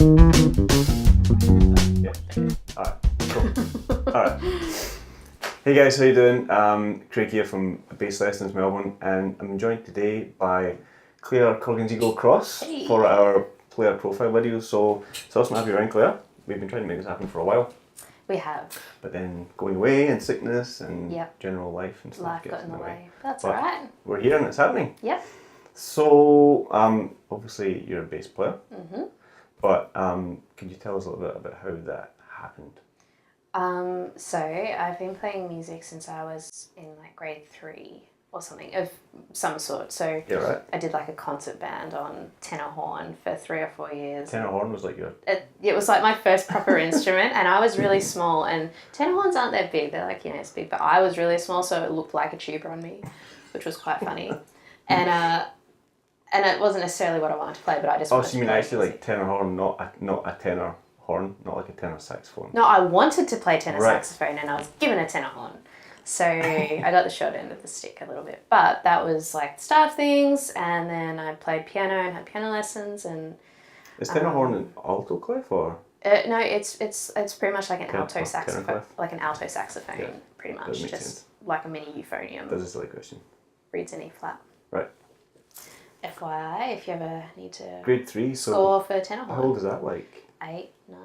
Yeah. Alright, cool. Alright. Hey guys, how you doing? Craig here from Bass Lessons Melbourne, and I'm joined today by Claire Coggins-Eagle-Cross for our player profile video. So it's awesome to have you around, Claire. We've been trying to make this happen for a while. We have. But then going away and sickness and Yep. general life and stuff Life gets got in the way. But That's alright. we're here and it's happening. Yep. So obviously you're a bass player. Mm-hmm. But could you tell us a little bit about how that happened? So I've been playing music since I was in like grade 3 or something of some sort. So Yeah, right. I did like a concert band on tenor horn for 3 or 4 years. Tenor horn was like your... It was like my first proper instrument, and I was really small, and tenor horns aren't that big. They're like, it's big, but I was really small, so it looked like a tuba on me, which was quite funny. And it wasn't necessarily what I wanted to play, but I just wanted so you to mean play actually music. like tenor horn, not a tenor horn, not like a tenor saxophone? No, I wanted to play tenor Right. saxophone, and I was given a tenor horn. So I got the short end of the stick a little bit. But that was like the start of things, and then I played piano and had piano lessons. And Is tenor horn an alto clef or? no, it's pretty much like an alto tenor saxophone, clef? like an alto saxophone, Yeah, pretty that much, makes just sense. like a mini euphonium. That's a silly question. Reads an E flat. Right. FYI, if you ever need to Grade 3, so score for tenor horn. how old is that like? 8, 9,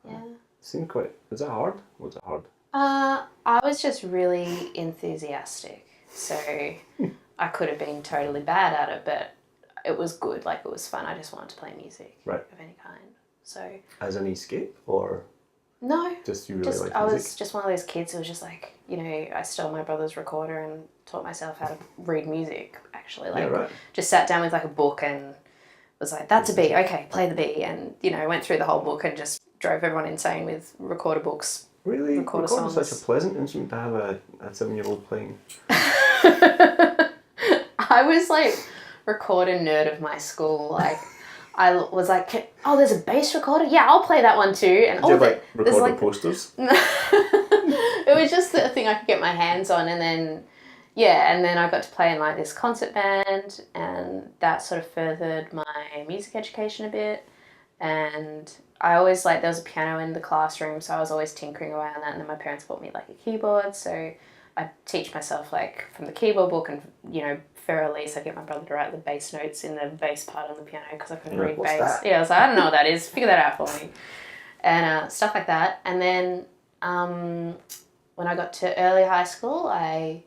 yeah. Seemed quite... Is that hard? Was it hard? I was just really enthusiastic, so I could have been totally bad at it, but it was good, like it was fun. I just wanted to play music Right. of any kind. So As an escape or no, just you really like I music? was just one of those kids who was just like, I stole my brother's recorder and taught myself how to read music, actually. Like, Yeah, right. just sat down with like a book and was like, that's a B, okay, play the B. And, went through the whole book and just drove everyone insane with recorder books. Really? Recorder Recorder's songs. such a pleasant instrument to have a 7-year-old playing. I was like recorder nerd of my school. Like, I was like, oh, there's a bass recorder? Yeah, I'll play that one too. And Did you have like recorder posters? It was just the thing I could get my hands on, and then I got to play in like this concert band, and that sort of furthered my music education a bit. And I always there was a piano in the classroom, so I was always tinkering away on that, and then my parents bought me like a keyboard, so I teach myself like from the keyboard book, and for release I get my brother to write the bass notes in the bass part on the piano because I couldn't read what's bass. that? Yeah, I was like, I don't know what that is, figure that out for me. And stuff like that. And then when I got to early high school, I'd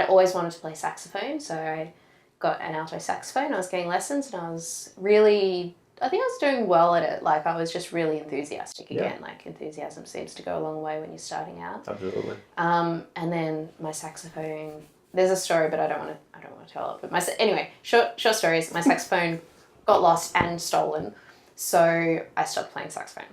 always wanted to play saxophone, so I got an alto saxophone. I was getting lessons, and I think I was doing well at it. Like, I was just really enthusiastic again. Yeah. Like, enthusiasm seems to go a long way when you're starting out. Absolutely. And then my saxophone, there's a story, but I don't want to tell it. But anyway, short stories. My saxophone got lost and stolen, so I stopped playing saxophone,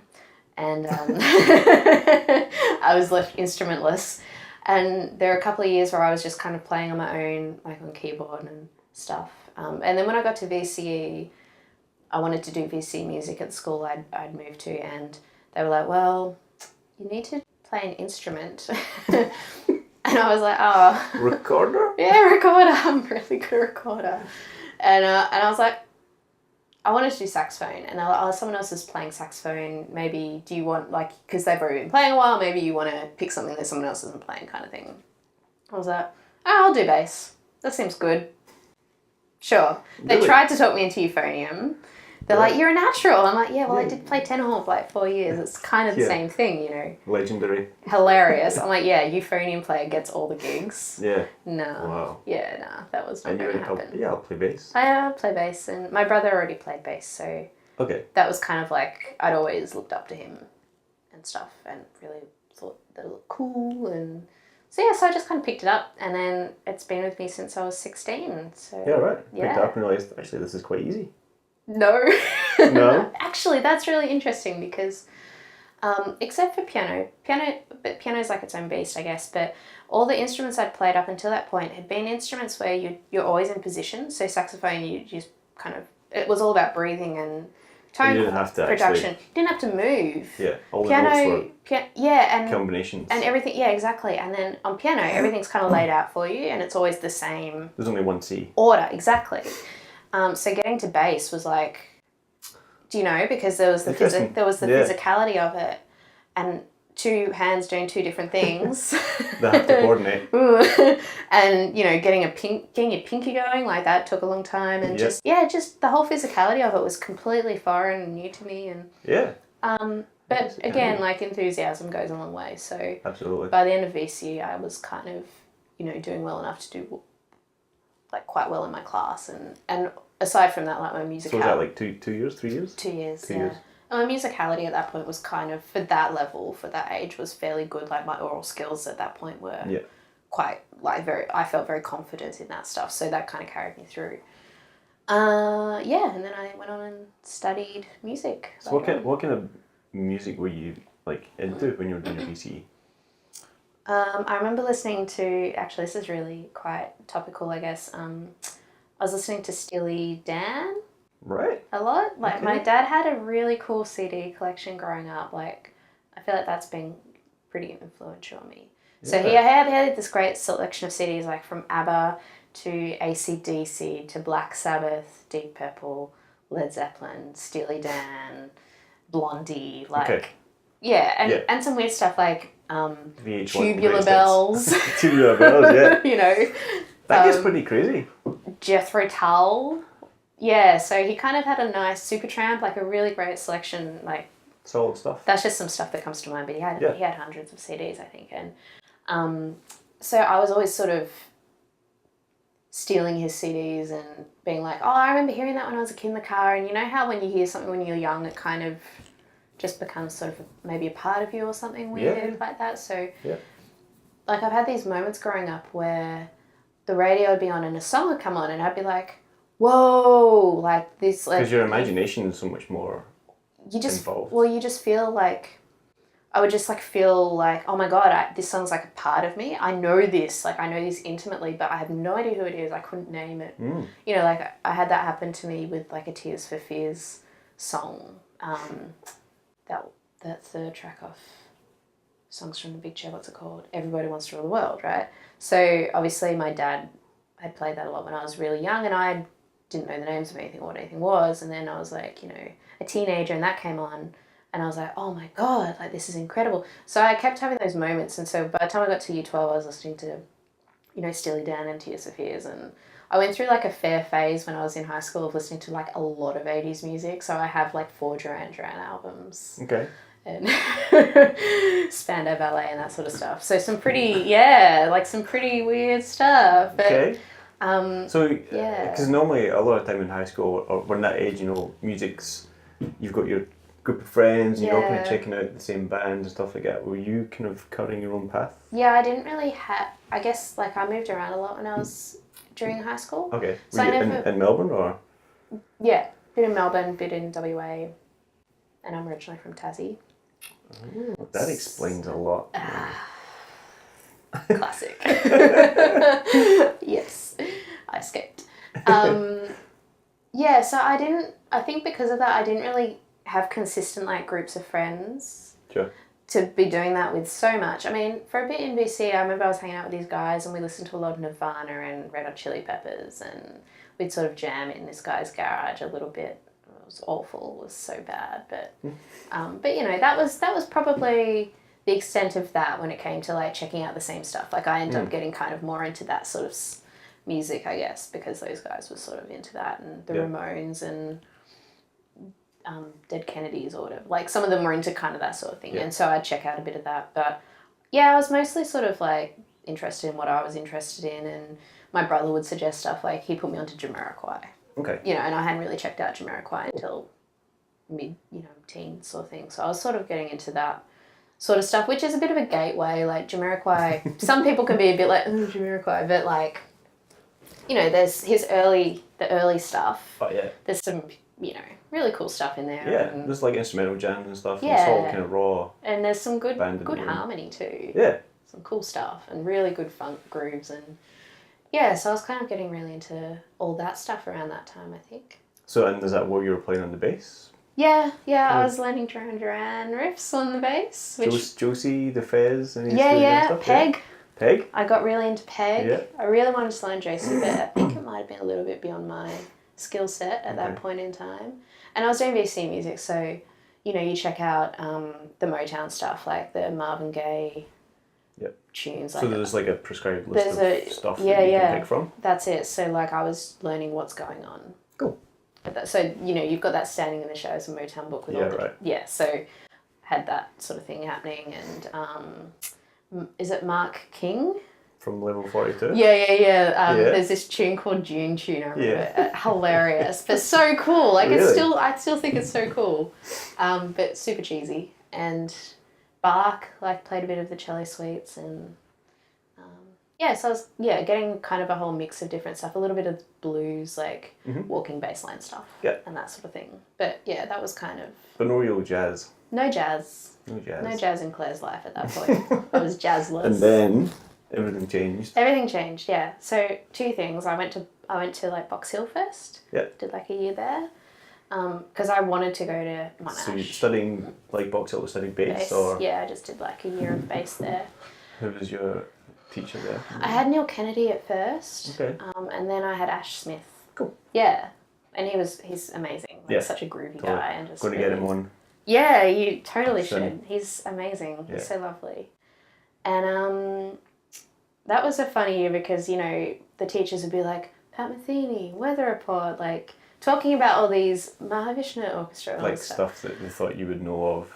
and I was left instrumentless. And there were a couple of years where I was just kind of playing on my own, like on keyboard and stuff. And then when I got to VCE, I wanted to do VC music at the school I'd moved to, and they were like, well, you need to play an instrument. And I was like, oh. Recorder? Yeah, recorder. I'm a really good recorder. And I was like, I wanted to do saxophone. And they're like, oh, someone else is playing saxophone. Maybe, do you want, because they've already been playing a while, maybe you want to pick something that someone else isn't playing, kind of thing. I was like, oh, I'll do bass. That seems good. Sure. They Really? tried to talk me into euphonium. They're like, you're a natural. I'm like, yeah, well, I did play tenor horn for like 4 years. It's kind of the same thing, Legendary. Hilarious. I'm like, yeah, euphonium player gets all the gigs. Yeah. No. Wow. Yeah, no, that was not And you going to went, happen. I'll play bass. I play bass, and my brother already played bass, so Okay. that was kind of like, I'd always looked up to him and stuff, and really thought that it looked cool, and so I just kind of picked it up, and then it's been with me since I was 16. So Yeah, right. yeah. Picked it up and realised, actually, this is quite easy. No. No? Actually, that's really interesting because, except for piano is like its own beast, I guess, but all the instruments I'd played up until that point had been instruments where you're always in position. So saxophone, you just kind of, it was all about breathing and tone You didn't have to production. actually... You didn't have to move. Yeah, all the notes were and combinations. And everything, yeah, exactly. And then on piano, everything's kind of laid out for you, and it's always the same There's only one C. order, exactly. So getting to bass was like Do you know? Because there was the Interesting. physicality of it, and two hands doing two different things. They have to coordinate. And getting your pinky going, like that took a long time, and just the whole physicality of it was completely foreign and new to me, and but again, like enthusiasm goes a long way. So absolutely. By the end of VC, I was kind of doing well enough to do like quite well in my class, and aside from that, like my musicality. So was that like 2 years, 3 years? 2 years. 2 years. And my musicality at that point was kind of, for that level, for that age, was fairly good. Like my oral skills at that point were quite like I felt very confident in that stuff. So that kind of carried me through. And then I went on and studied music. So what kind of music were you like into when you were doing your VCE? I remember listening to, actually this is really quite topical, I guess. I was listening to Steely Dan. Right. A lot. Like my dad had a really cool CD collection growing up. Like I feel like that's been pretty influential on me. Yeah. So he had this great selection of CDs, like from ABBA to AC/DC to Black Sabbath, Deep Purple, Led Zeppelin, Steely Dan, Blondie, and some weird stuff like Tubular Bells. Tubular Bells, yeah. That gets pretty crazy. Jethro Tull. Yeah, so he kind of had a nice Supertramp, like a really great selection, like solid stuff. That's just some stuff that comes to mind, but he had hundreds of CDs, I think, and so I was always sort of stealing his CDs and being like, oh, I remember hearing that when I was a kid in the car, and you know how when you hear something when you're young, it kind of just becomes sort of maybe a part of you or something weird like that. So, like I've had these moments growing up where the radio would be on and a song would come on, and I'd be like, whoa, like this, like, because your imagination is so much more involved. Well, you just feel like, I would just like feel like, oh my god, this song's like a part of me. I know this intimately, but I have no idea who it is. I couldn't name it. Like I had that happen to me with like a Tears for Fears song. That third track off Songs from the Big Chair, what's it called? Everybody Wants to Rule the World, right? So obviously my dad had played that a lot when I was really young, and I didn't know the names of anything or what anything was, and then I was like, a teenager, and that came on, and I was like, oh my god, like this is incredible. So I kept having those moments, and so by the time I got to year 12, I was listening to, Steely Dan and Tears for Fears, and I went through like a fair phase when I was in high school of listening to like a lot of 80s music, so I have like 4 Duran albums. Okay. And Spandau Ballet and that sort of stuff. So some pretty weird stuff. But, okay. Because normally a lot of time in high school or when that age, you've got your group of friends and you're all kind of checking out the same bands and stuff like that. Were you kind of cutting your own path? Yeah, I didn't really I guess like I moved around a lot when I was during high school. Okay. Were you in Melbourne or? Yeah, bit in Melbourne, bit in WA, and I'm originally from Tassie. Oh, that explains a lot. Classic. Yes, I escaped. So I think because of that, I didn't really have consistent like groups of friends. Sure. To be doing that with so much. I mean, for a bit in BC, I remember I was hanging out with these guys and we listened to a lot of Nirvana and Red Hot Chili Peppers, and we'd sort of jam in this guy's garage a little bit. It was awful. It was so bad, but that was probably the extent of that when it came to like checking out the same stuff. Like I ended up getting kind of more into that sort of music, I guess, because those guys were sort of into that, and the Ramones and Dead Kennedys or whatever. Like some of them were into kind of that sort of thing, and so I'd check out a bit of that. But I was mostly sort of like interested in what I was interested in, and my brother would suggest stuff. Like he put me onto Jamiroquai. Okay. And I hadn't really checked out Jamiroquai until mid-teen sort of thing. So I was sort of getting into that sort of stuff, which is a bit of a gateway. Like Jamiroquai, some people can be a bit like, oh, Jamiroquai, but like, there's the early stuff. Oh, yeah. There's some, really cool stuff in there. Yeah, and there's like instrumental jams and stuff. Yeah. And it's all kind of raw. And there's some good harmony too. Yeah. Some cool stuff and really good funk grooves, and so I was kind of getting really into all that stuff around that time, I think. So, and is that what you were playing on the bass? Yeah, I was learning Duran riffs on the bass. Josie, the Fez, and stuff? Peg. Peg? I got really into Peg. Yeah. I really wanted to learn Josie, but I think it might have been a little bit beyond my skill set at that point in time. And I was doing VC music, so, you know, you check out the Motown stuff, like the Marvin Gaye tunes. So there's like a prescribed list of stuff that you can pick from? That's it. So, like, I was learning what's going on. Cool. So, you know, you've got that Standing in the Shadows of Motown book with all the... Right. Yeah, so had that sort of thing happening. And is it Mark King? From Level 42? Yeah. There's this tune called June Tune. I remember hilarious, but so cool. Like really? I still think it's so cool, but super cheesy. And Bach played a bit of the cello suites, and so I was getting kind of a whole mix of different stuff. A little bit of blues, like walking bassline stuff, and that sort of thing. But yeah, that was kind of. But no real jazz. No jazz. No jazz. No jazz in Claire's life at that point. I was jazzless. And then. Everything changed. Everything changed, yeah. So 2 things. I went to like Box Hill first. Yeah. Did like a year there, because I wanted to go to Monash. So you're studying like Box Hill, studying bass, or? Yeah, I just did like a year of bass there. Who was your teacher there? I had Neil Kennedy at first. Okay. And then I had Ash Smith. Cool. Yeah, and he's amazing. Such a groovy guy, and just going to get him on. Yeah, you totally should. He's amazing. He's so lovely, and that was a funny year because, you know, the teachers would be like, Pat Metheny, weather report, like, talking about all these Mahavishnu Orchestra. Like stuff that they thought you would know of.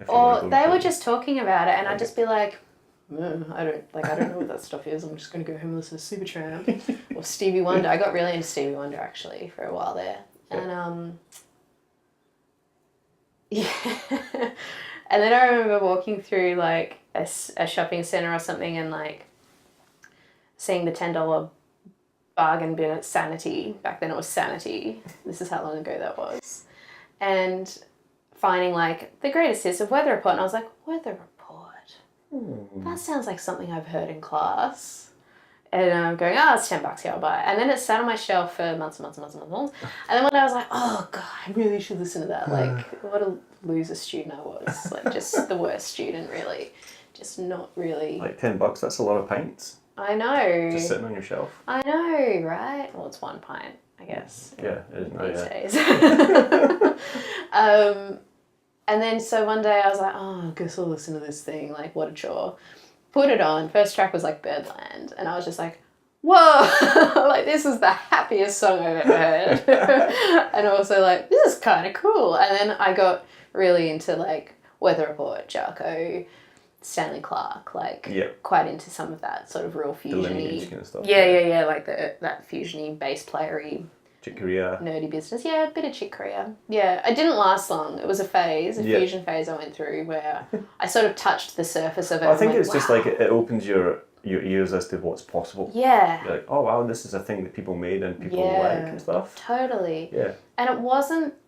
Or they were just talking about it, and I'd just be like, I don't know what that stuff is. I'm just going to go home and listen to Supertramp or Stevie Wonder. I got really into Stevie Wonder, actually, for a while there. And, and then I remember walking through, like, a shopping centre or something and, like, seeing the $10 bargain bin at Sanity. Back then it was Sanity. This is how long ago that was. And finding like the greatest hits of Weather Report. And I was like, Weather Report? That sounds like something I've heard in class. And I'm going, it's $10 here, I'll buy it. And then it sat on my shelf for months and months and months and months. And then one day I was like, oh God, I really should listen to that. Like, what a loser student I was. Like, just the worst student, really. Just not really. Like $10, that's a lot of pints. I know. Just sitting on your shelf. I know, right? Well, it's 1 pint, I guess. Yeah, it is now, these days. And then so one day I was like, I guess I'll listen to this thing. Like, what a chore. Put it on. First track was like Birdland. And I was just like, whoa, like this is the happiest song I've ever heard. And also like, this is kind of cool. And then I got really into like Weather Report, Jarko, Stanley Clarke, like quite into some of that sort of real fusion-y kind of stuff. Yeah, like that fusion-y bass player-y Chick Corea. Nerdy business. Yeah, a bit of Chick Corea. Yeah, it didn't last long. It was a phase, a fusion phase I went through where I sort of touched the surface of it. I think it's just like it opens your ears as to what's possible. Yeah. You're like, oh wow, this is a thing that people made and people like and stuff. Totally. Yeah. And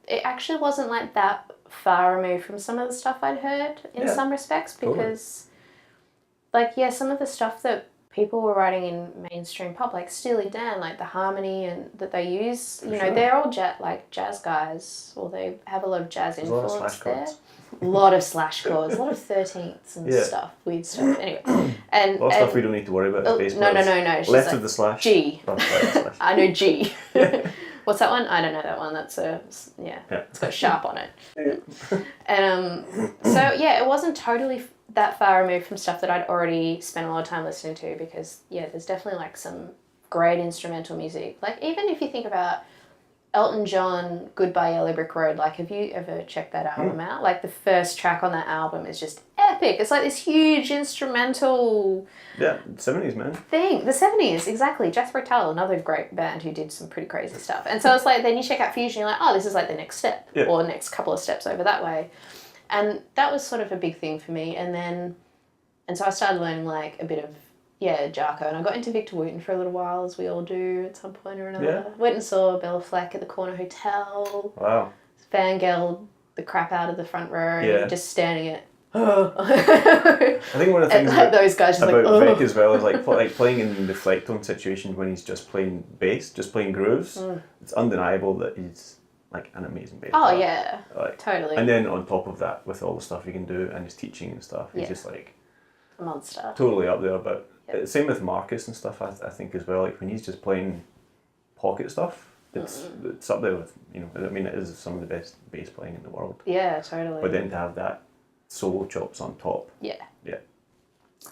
it actually wasn't like that far removed from some of the stuff I'd heard in some respects because some of the stuff that people were writing in mainstream pop, like Steely Dan, like the harmony and that they use, you know, they're all jazz guys, or they have a lot of jazz influence there. A lot of slash chords, a lot of 13ths and stuff, weird stuff. Anyway, and a lot of stuff we don't need to worry about. No. She's left like, of the slash. G. Slash. I know G. What's that one? I don't know that one. That's it's got sharp on it. And it wasn't totally that far removed from stuff that I'd already spent a lot of time listening to because there's definitely like some great instrumental music. Like even if you think about Elton John, Goodbye Yellow Brick Road, like have you ever checked that album out? Like the first track on that album is just epic. It's like this huge instrumental 70s, man. Thing. The 70s, exactly. Jethro Tull, another great band who did some pretty crazy stuff. And so it's like then you check out Fusion, you're like, oh, this is like the next step or next couple of steps over that way. And that was sort of a big thing for me. And so I started learning like a bit of Jarko, and I got into Victor Wooten for a little while, as we all do at some point or another. Yeah. Went and saw Bella Fleck at the Corner Hotel. Wow. Fangirled the crap out of the front row and just standing at. I think one of the things about those guys about Vic as well is like playing in the Flecktone situation when he's just playing bass, just playing grooves. It's undeniable that he's like an amazing bass player. Yeah, like, totally. And then on top of that, with all the stuff he can do and his teaching and stuff, he's just like a monster. Totally up there. But same with Marcus and stuff. I think as well. Like when he's just playing pocket stuff, it's up there with, you know, I mean, it is some of the best bass playing in the world. Yeah, totally. But then to have that solo chops on top. Yeah. Yeah.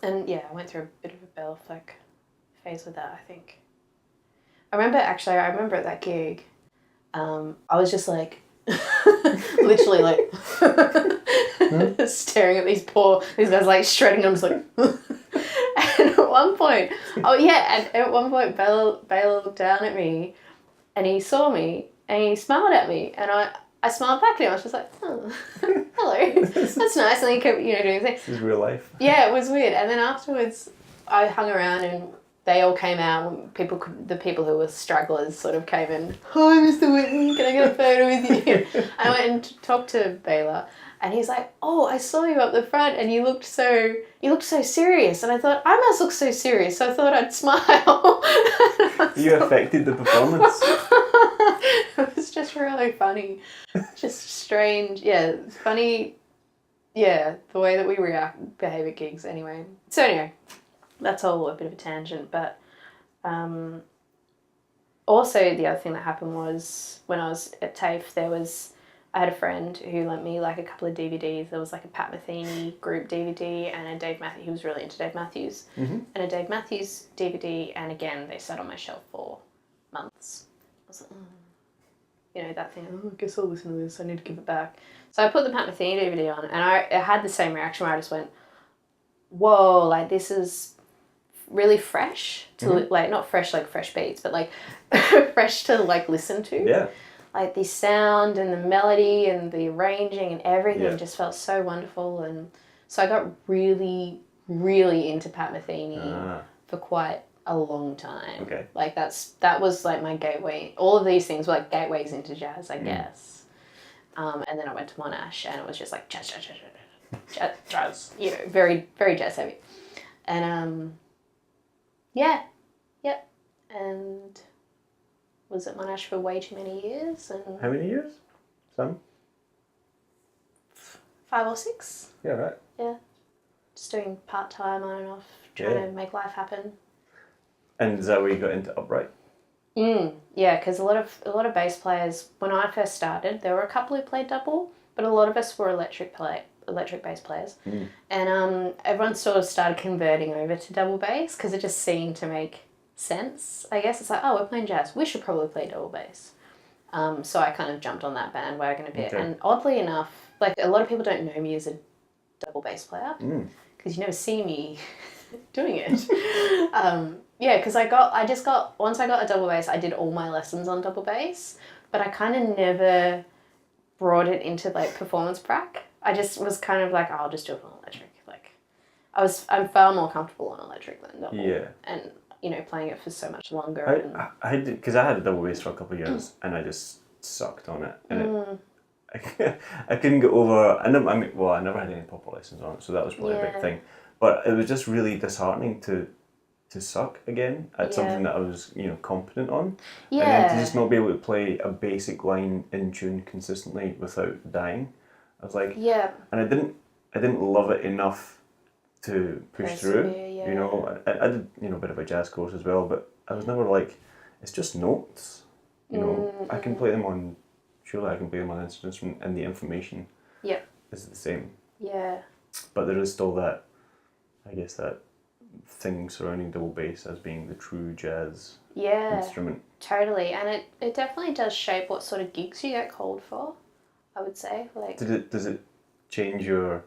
And yeah, I went through a bit of a Bell Fleck phase with that, I think. I remember at that gig, I was just like, literally like, staring at these guys like shredding. I'm just like, and at one point, Bale looked down at me, and he saw me, and he smiled at me, and I smiled back at him. I was just like, oh, hello, that's nice. And he kept, you know, doing things. This is real life. Yeah, it was weird. And then afterwards, I hung around and they all came out. The people who were stragglers sort of came in. Hi, Mr. Whitten, can I get a photo with you? I went and talked to Baylor, and he's like, "Oh, I saw you up the front, and you looked so serious." And I thought, I must look so serious, so I thought I'd smile. You affected the performance. It was just really funny, just strange. Yeah, funny. Yeah, the way that we behave at gigs. Anyway, so anyway. That's all a bit of a tangent, but also the other thing that happened was when I was at TAFE, I had a friend who lent me like a couple of DVDs. There was like a Pat Metheny group DVD and a Dave Matthews. He was really into Dave Matthews, and a Dave Matthews DVD. And again, they sat on my shelf for months. I was like, you know, that thing. Oh, I guess I'll listen to this. I need to give it back. So I put the Pat Metheny DVD on, and I had the same reaction where I just went, "Whoa! Like this is really fresh to like, not fresh like fresh beats, but like fresh to like listen to." Yeah. Like the sound and the melody and the arranging and everything just felt so wonderful. And so I got really, really into Pat Metheny for quite a long time. Okay. Like that was like my gateway. All of these things were like gateways into jazz, I guess. And then I went to Monash, and it was just like jazz, you know, very, very jazz heavy. And and was at Monash for way too many years. And how many years? Some? 5 or 6. Yeah, right. Yeah. Just doing part-time on and off, trying to make life happen. And is that where you got into upright? Yeah, because a lot of bass players, when I first started, there were a couple who played double, but a lot of us were electric bass players. And everyone sort of started converting over to double bass because it just seemed to make sense, I guess. It's like, oh, we're playing jazz, we should probably play double bass. So I kind of jumped on that bandwagon a bit. Okay. And oddly once like a lot of people don't know me as a double bass player because you never see me doing it. Yeah, because once I got a double bass, I did all my lessons on double bass, but I kind of never brought it into like performance prac. I just was kind of like, oh, I'll just do it on electric. Like, I'm far more comfortable on electric than double. Yeah. And you know, playing it for so much longer. I had a double bass for a couple of years, and I just sucked on it, and I couldn't get over. I never had any proper lessons on it, so that was probably a big thing. But it was just really disheartening to suck again at something that I was, you know, competent on. Yeah. And then to just not be able to play a basic line in tune consistently without dying. I was like, and I didn't love it enough to push through. You know, I did, you know, a bit of a jazz course as well, but I was never like, it's just notes. You know, I can play them on instruments, and the information is the same. Yeah. But there is still that, I guess, that thing surrounding double bass as being the true jazz instrument. Totally. And it definitely does shape what sort of gigs you get called for, I would say. Like, does it change your...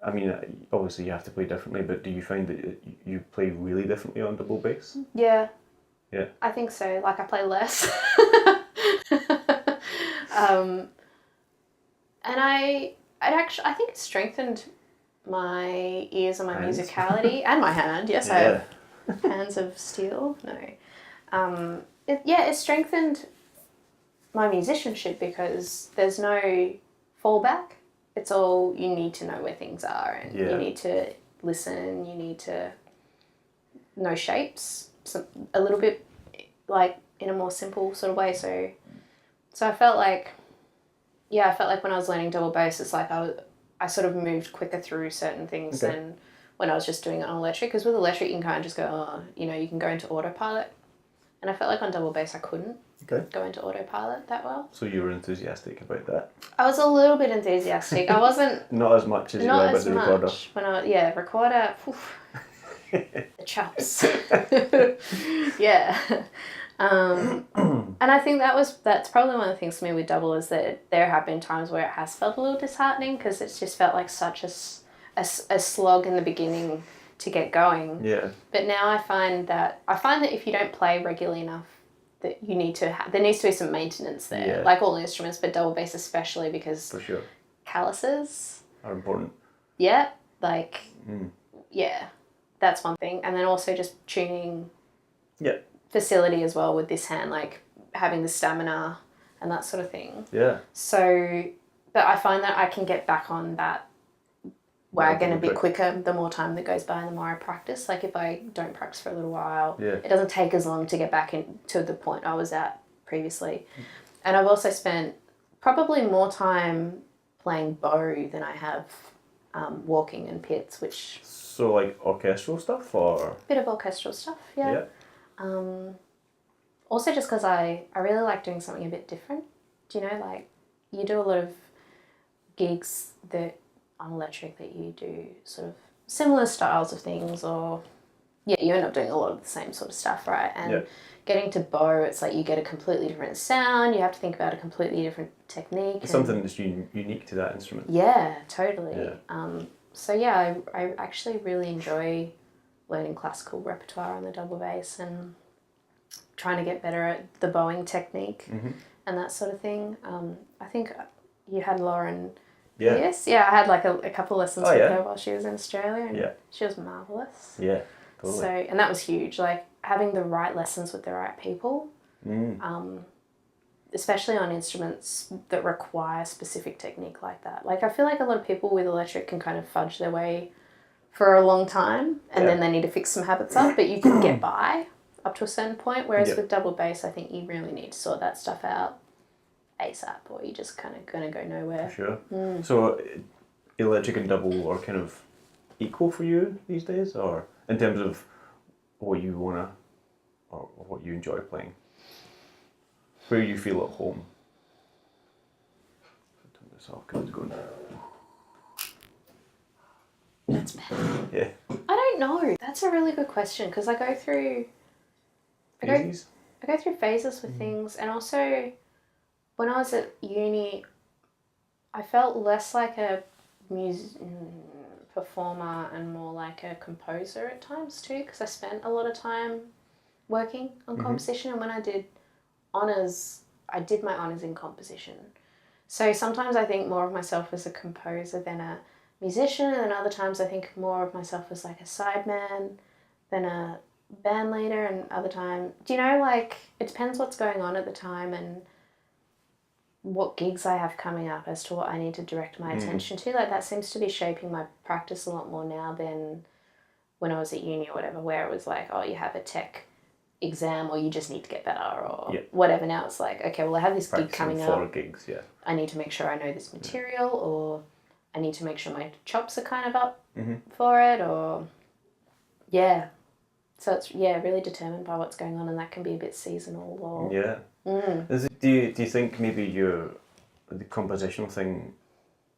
I mean, obviously you have to play differently, but do you find that you play really differently on double bass? Yeah. Yeah. I think so. Like, I play less. And I think it strengthened my ears and my musicality and my hand. Yes, I have hands of steel. No. It strengthened my musicianship because there's no fallback. It's all, you need to know where things are, and you need to listen, you need to know shapes, a little bit like in a more simple sort of way. So I felt like, when I was learning double bass, it's like I sort of moved quicker through certain things than when I was just doing it on electric. Because with electric, you can kind of just go, you can go into autopilot And I felt like on double bass I couldn't Okay. go into autopilot that well. So you were enthusiastic about that? I was a little bit enthusiastic. I wasn't Not as much as you were about the recorder. when recorder. The chops. Yeah. And I think that's probably one of the things for me with double is that there have been times where it has felt a little disheartening because it's just felt like such a slog in the beginning to get going. Yeah. But now I find that if you don't play regularly enough, that you need to there needs to be some maintenance there, like all instruments, but double bass especially because For sure. calluses Are important. Yeah, yeah, that's one thing. And then also just tuning facility as well with this hand, like having the stamina and that sort of thing. Yeah. So, but I find that I can get back on that wagon a bit quicker the more time that goes by and the more I practice. Like if I don't practice for a little while, it doesn't take as long to get back to the point I was at previously. And I've also spent probably more time playing bow than I have walking and pits, which... So like orchestral stuff or? Bit of orchestral stuff, yeah. Also just because I really like doing something a bit different. Do you know, like you do a lot of gigs that on electric that you do sort of similar styles of things or you end up doing a lot of the same sort of stuff, right? And getting to bow, it's like you get a completely different sound, you have to think about a completely different technique. It's something that's unique to that instrument. Yeah, totally. Yeah. So yeah, I actually really enjoy learning classical repertoire on the double bass and trying to get better at the bowing technique and that sort of thing. I think you had Lauren... Yes, I had like a couple lessons with her while she was in Australia, and she was marvelous. Yeah, totally. So, and that was huge. Like having the right lessons with the right people, especially on instruments that require specific technique like that. Like I feel like a lot of people with electric can kind of fudge their way for a long time, and then they need to fix some habits up. But you can get by up to a certain point. Whereas with double bass, I think you really need to sort that stuff out ASAP, or you're just kind of going to go nowhere. For sure. So electric and double are kind of equal for you these days, or in terms of what you want to, or what you enjoy playing? Where you feel at home? Turn this off because it's going. That's bad. Yeah. I don't know. That's a really good question because I go through phases with things, and also when I was at uni, I felt less like a performer and more like a composer at times too, because I spent a lot of time working on composition, and when I did honours, I did my honours in composition. So sometimes I think more of myself as a composer than a musician, and then other times I think more of myself as like a sideman than a band leader, and other time, do you know, like it depends what's going on at the time and what gigs I have coming up as to what I need to direct my attention to. Like that seems to be shaping my practice a lot more now than when I was at uni or whatever, where it was like, oh, you have a tech exam or you just need to get better or whatever. Now it's like, okay, well I have this gig coming up. Gigs, I need to make sure I know this material, or I need to make sure my chops are kind of up for it, or so it's really determined by what's going on, and that can be a bit seasonal or Do you think maybe the compositional thing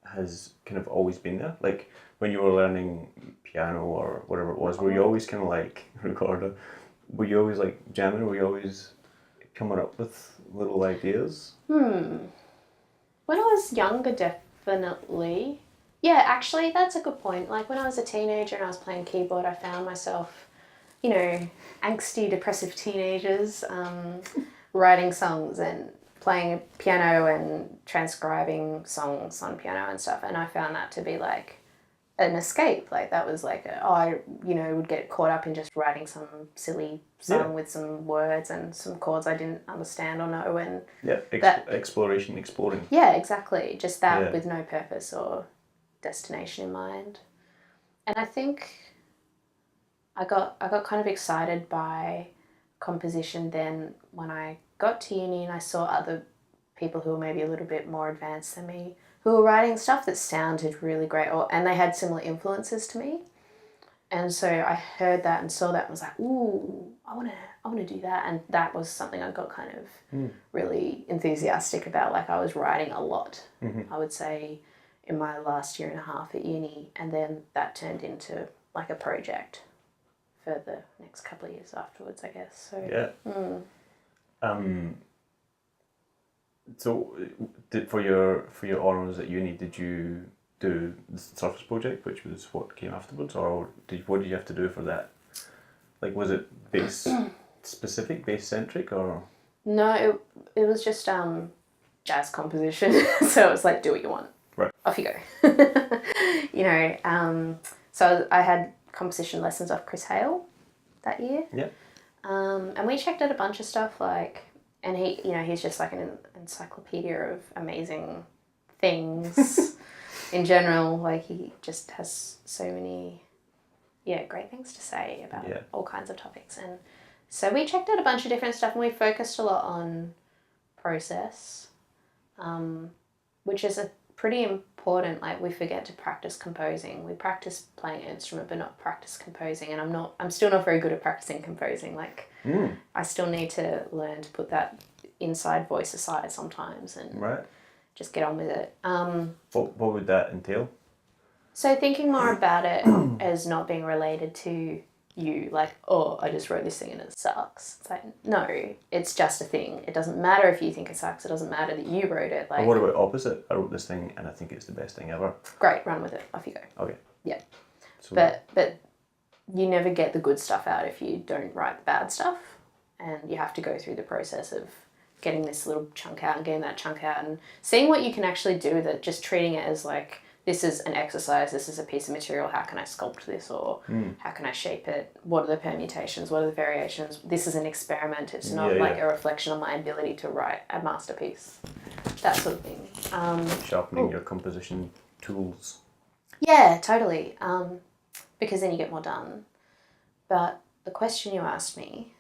has kind of always been there? Like when you were learning piano or whatever it was, were you always kind of like recorder? Were you always like jamming? Were you always coming up with little ideas? When I was younger, definitely. Yeah, actually, that's a good point. Like when I was a teenager and I was playing keyboard, I found myself, angsty, depressive teenagers, writing songs and playing piano and transcribing songs on piano and stuff. And I found that to be like an escape. Like that was like, I would get caught up in just writing some silly song with some words and some chords I didn't understand or know. And exploring. Yeah, exactly. Just that with no purpose or destination in mind. And I think I got kind of excited by composition then when I got to uni and I saw other people who were maybe a little bit more advanced than me who were writing stuff that sounded really great, and they had similar influences to me. And so I heard that and saw that and was like, ooh, I want to do that. And that was something I got kind of really enthusiastic about. Like, I was writing a lot, I would say, in my last year and a half at uni. And then that turned into like a project for the next couple of years afterwards, I guess. So Yeah. So for your honours at uni, did you do the Surface project, which was what came afterwards, or what did you have to do for that? Like, was it bass specific, bass centric, or? No, it was just jazz composition. So it was like, do what you want. Right. Off you go. So I had composition lessons off Chris Hale that year. Yeah. And we checked out a bunch of stuff, like, and he's just like an encyclopedia of amazing things in general. Like, he just has so many, great things to say about all kinds of topics. And so we checked out a bunch of different stuff, and we focused a lot on process, which is a pretty important. Like, we forget to practice composing. We practice playing an instrument but not practice composing, and I'm still not very good at practicing composing. Like, I still need to learn to put that inside voice aside sometimes and just get on with it. What would that entail? So thinking more about it as not being related to you, like, oh, I just wrote this thing and it sucks. It's like, no, it's just a thing. It doesn't matter if you think it sucks. It doesn't matter that you wrote it. Like, or what about opposite? I wrote this thing and I think it's the best thing ever. Great, run with it. Off you go. Okay. Yeah. So but you never get the good stuff out if you don't write the bad stuff, and you have to go through the process of getting this little chunk out and getting that chunk out and seeing what you can actually do with it, just treating it as like, this is an exercise, this is a piece of material, how can I sculpt this, or how can I shape it, what are the permutations, what are the variations, this is an experiment, it's not a reflection on my ability to write a masterpiece, that sort of thing. Sharpening your composition tools. Yeah, totally, because then you get more done. But the question you asked me...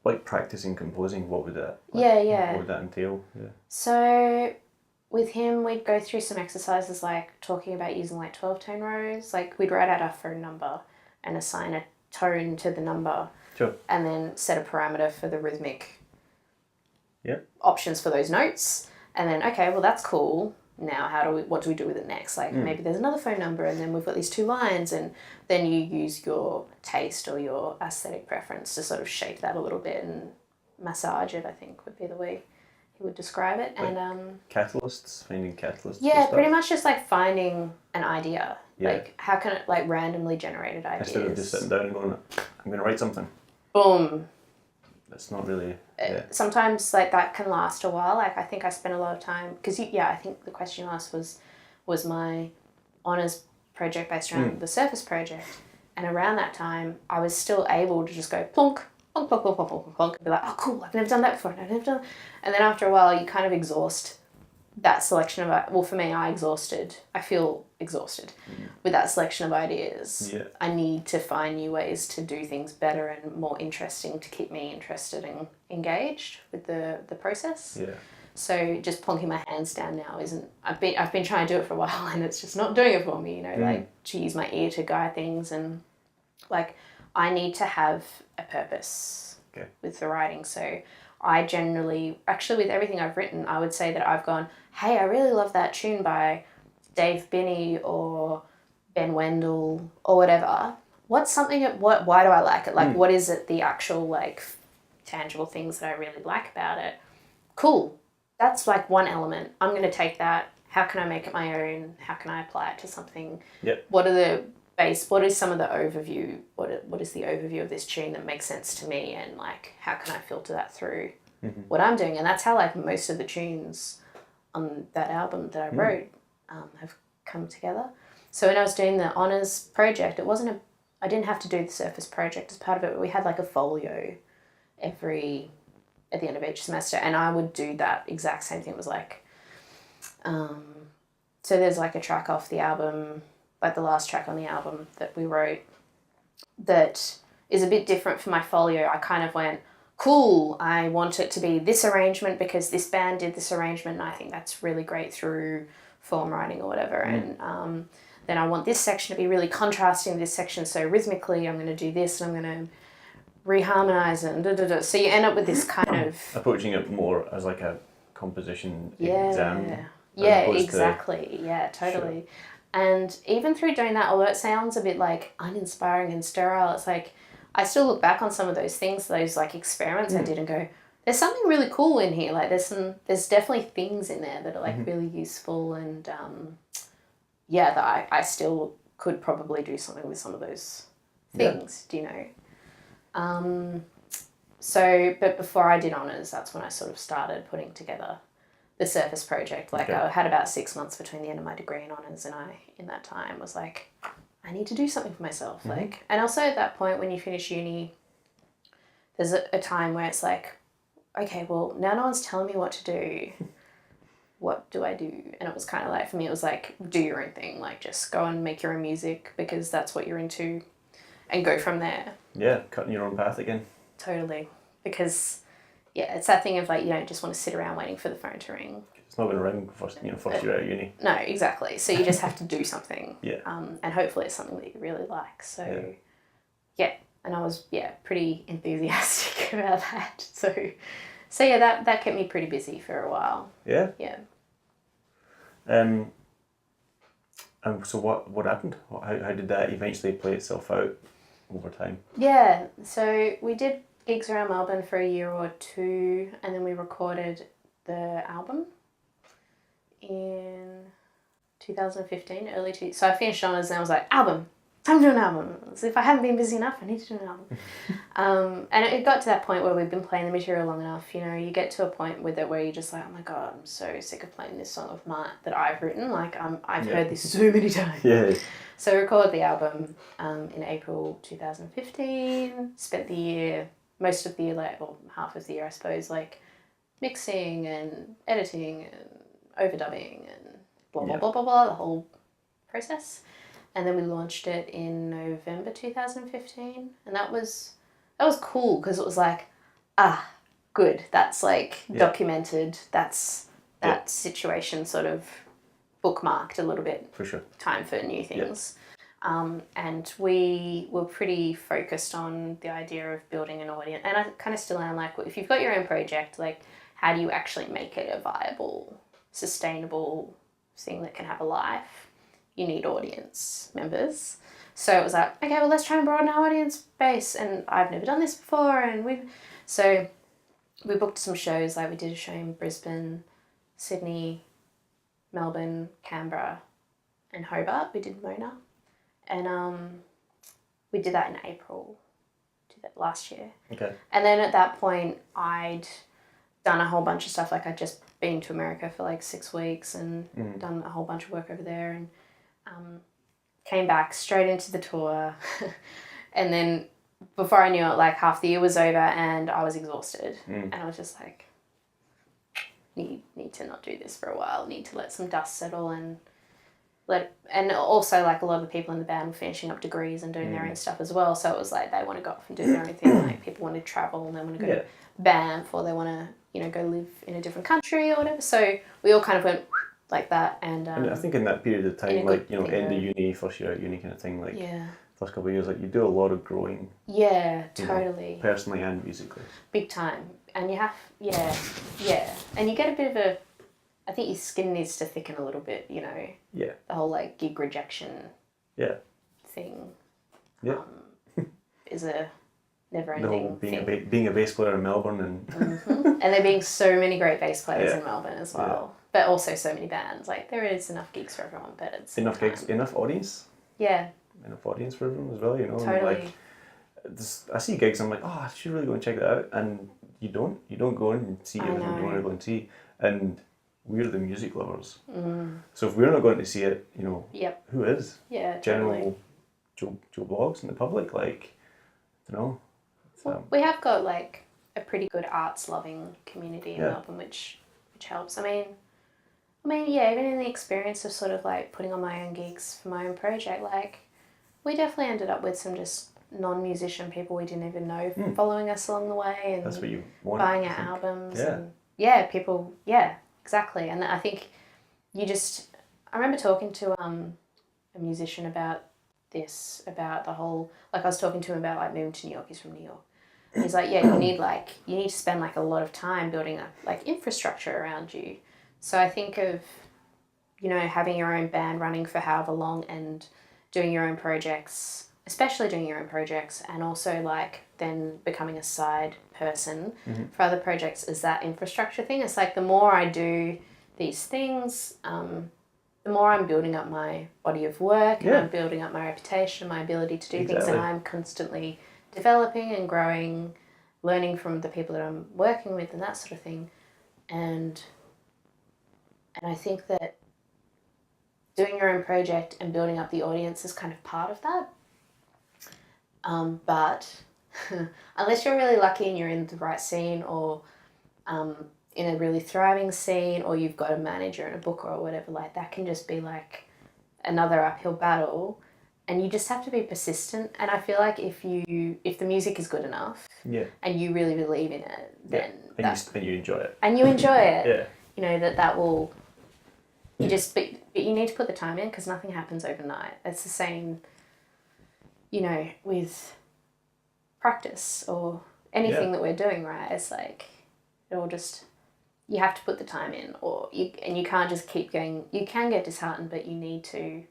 Like practicing composing, what would that... What would that entail? Yeah. So... with him, we'd go through some exercises like talking about using like 12-tone rows. Like, we'd write out our phone number and assign a tone to the number. Sure. And then set a parameter for the rhythmic options for those notes. And then, okay, well, that's cool. Now, what do we do with it next? Like, maybe there's another phone number and then we've got these 2 lines, and then you use your taste or your aesthetic preference to sort of shape that a little bit and massage it, I think would be the way he would describe it. Like and finding catalysts. Yeah, pretty much just like finding an idea. Yeah. Like, how can it, like, randomly generated ideas. Instead of just sitting down and going, I'm going to write something. Boom. That's not really... Sometimes, like, that can last a while. Like, I think I spent a lot of time... Because, I think the question you asked was my honours project based around the Surface project. And around that time, I was still able to just go plonk, plonk, plonk, plonk, plonk, plonk, plonk, and be like, oh, cool, I've never done that before. And then after a while, you kind of exhaust that selection of... Well, for me, I feel exhausted with that selection of ideas. Yeah. I need to find new ways to do things better and more interesting to keep me interested and engaged with the process. Yeah. So just plonking my hands down now isn't... I've been trying to do it for a while and it's just not doing it for me, like, to use my ear to guide things, and, like, I need to have a purpose with the writing. So I generally, actually with everything I've written, I would say that I've gone, hey, I really love that tune by Dave Binney or Ben Wendell or whatever. Why do I like it? Like, what is it, the actual, like, tangible things that I really like about it? Cool. That's, like, one element. I'm going to take that. How can I make it my own? How can I apply it to something? Yep. What is some of the overview? What is the overview of this tune that makes sense to me? And, like, how can I filter that through what I'm doing? And that's how, like, most of the tunes on that album that I wrote have come together. So when I was doing the honours project, I didn't have to do the Surface project as part of it, but we had, like, a folio at the end of each semester, and I would do that exact same thing. It was like, so there's, like, a track off the album, like the last track on the album that we wrote, that is a bit different for my folio. I kind of went, cool, I want it to be this arrangement because this band did this arrangement and I think that's really great through form writing or whatever. And then I want this section to be really contrasting to this section, so rhythmically I'm going to do this and I'm going to reharmonize and da-da-da. So you end up with this kind of... Approaching it more as like a composition Yeah. exam. Yeah, opposed to- exactly. Yeah, totally. And even through doing that, although it sounds a bit like uninspiring and sterile, it's like I still look back on some of those things, those like experiments I did, and go, there's something really cool in here. Like there's definitely things in there that are like really useful, and that I still could probably do something with some of those things. Do you know? But before I did honours, that's when I sort of started putting together the Surface project. Like I had about 6 months between the end of my degree and honours, and I, in that time, was like, I need to do something for myself. Like, and also at that point when you finish uni, there's a time where it's like, okay, well, now no one's telling me what to do. What do I do? And it was kind of like, for me, it was like, do your own thing. Like, just go and make your own music because that's what you're into, and go from there. Yeah, cutting your own path again. Totally. Because, it's that thing of like, you don't just want to sit around waiting for the phone to ring. It's not been ringing first year out of uni. No, exactly. So you just have to do something. Yeah. And hopefully it's something that you really like. So, and I was, pretty enthusiastic about that. So that kept me pretty busy for a while. Yeah? Yeah. So what happened? How did that eventually play itself out over time? Yeah, so we did gigs around Melbourne for a year or two, and then we recorded the album in 2015, so I finished honours and I was like, album! Time to do an album. So if I haven't been busy enough, I need to do an album. And it got to that point where we've been playing the material long enough, you get to a point with it where you're just like, oh my God, I'm so sick of playing this song of mine that I've written. Like, I've heard this so many times. Yeah. So we recorded the album in April 2015, spent the year, most of the year, or half of the year, I suppose, mixing and editing and overdubbing and blah, blah, blah, blah, blah, the whole process. And then we launched it in November 2015. And that was cool because it was like, good. That's documented. That's that situation sort of bookmarked a little bit. For sure. Time for new things. And we were pretty focused on the idea of building an audience. And I kind of still am like, well, if you've got your own project, how do you actually make it a viable, sustainable thing that can have a life? You need audience members. So it was like, okay, well, let's try and broaden our audience base. And I've never done this before. And we booked some shows. We did a show in Brisbane, Sydney, Melbourne, Canberra, and Hobart. We did Mona. And we did that in April last year. Okay. And then at that point, I'd done a whole bunch of stuff. I'd just been to America for 6 weeks and done a whole bunch of work over there, and came back straight into the tour. And then before I knew it, half the year was over and I was exhausted. And I was just like, need to not do this for a while, need to let some dust settle and also a lot of the people in the band were finishing up degrees and doing their own stuff as well. So it was they want to go off and do their own thing. People want to travel and they want to go to Banff, or they want to, go live in a different country or whatever. So we all kind of went like that. And I think in that period of time, end of uni, first year at uni kind of thing, first couple of years, you do a lot of growing. Yeah, totally. Personally and musically. Big time. And you have, and you get a bit of I think your skin needs to thicken a little bit, Yeah. The whole gig rejection. Yeah. Thing. Yeah. Is a never-ending thing. Being a bass player in Melbourne and. And there being so many great bass players in Melbourne as well, but also so many bands. There is enough gigs for everyone, but it's enough gigs, enough audience. Yeah. Enough audience for everyone as well, Totally. I see gigs, I'm like, I should really go and check that out, and you don't go in and see everything you want to go and see, and we're the music lovers. So if we're not going to see it, who is? Yeah, general Joe Blogs and the public, Well, we have got a pretty good arts loving community in Melbourne, which helps. I mean, even in the experience of sort of putting on my own gigs for my own project, we definitely ended up with some just non-musician people we didn't even know following us along the way, and that's what you want, buying our albums. Yeah. And people, exactly. And I think I remember talking to a musician about this, about the whole, like I was talking to him about like moving to New York. He's from New York. And he's like, yeah, you need to spend like a lot of time building up like infrastructure around you. So I think of, you know, having your own band running for however long and doing your own projects, especially doing your own projects, and also like then becoming a side person for other projects is that infrastructure thing. It's like the more I do these things, the more I'm building up my body of work and I'm building up my reputation, my ability to do things, and I'm constantly developing and growing, learning from the people that I'm working with and that sort of thing. And I think that doing your own project and building up the audience is kind of part of that. But unless you're really lucky and you're in the right scene or in a really thriving scene, or you've got a manager and a booker or whatever, like that can just be like another uphill battle, and you just have to be persistent. And I feel like if the music is good enough and you really believe in it, then and you enjoy it. And you enjoy it. You know, that will, you just, but you need to put the time in, because nothing happens overnight. It's the same, you know, with practice or anything that we're doing, right? It's like, it'll just, you have to put the time in, and you can't just keep going. You can get disheartened, but you need to,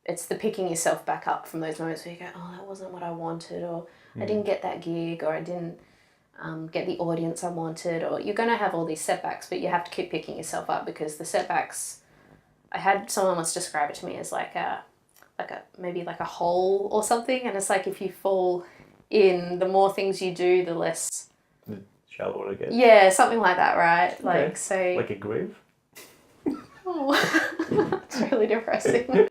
it's the picking yourself back up from those moments where you go, oh, that wasn't what I wanted, or I didn't get that gig, or I didn't get the audience I wanted, or you're going to have all these setbacks, but you have to keep picking yourself up, because the setbacks, I had someone once describe it to me as maybe like a hole or something, and it's like if you fall in, the more things you do, the less shallower it gets. Yeah, something like that, right? Okay. Like, so... Like a grave? Oh, it's really depressing.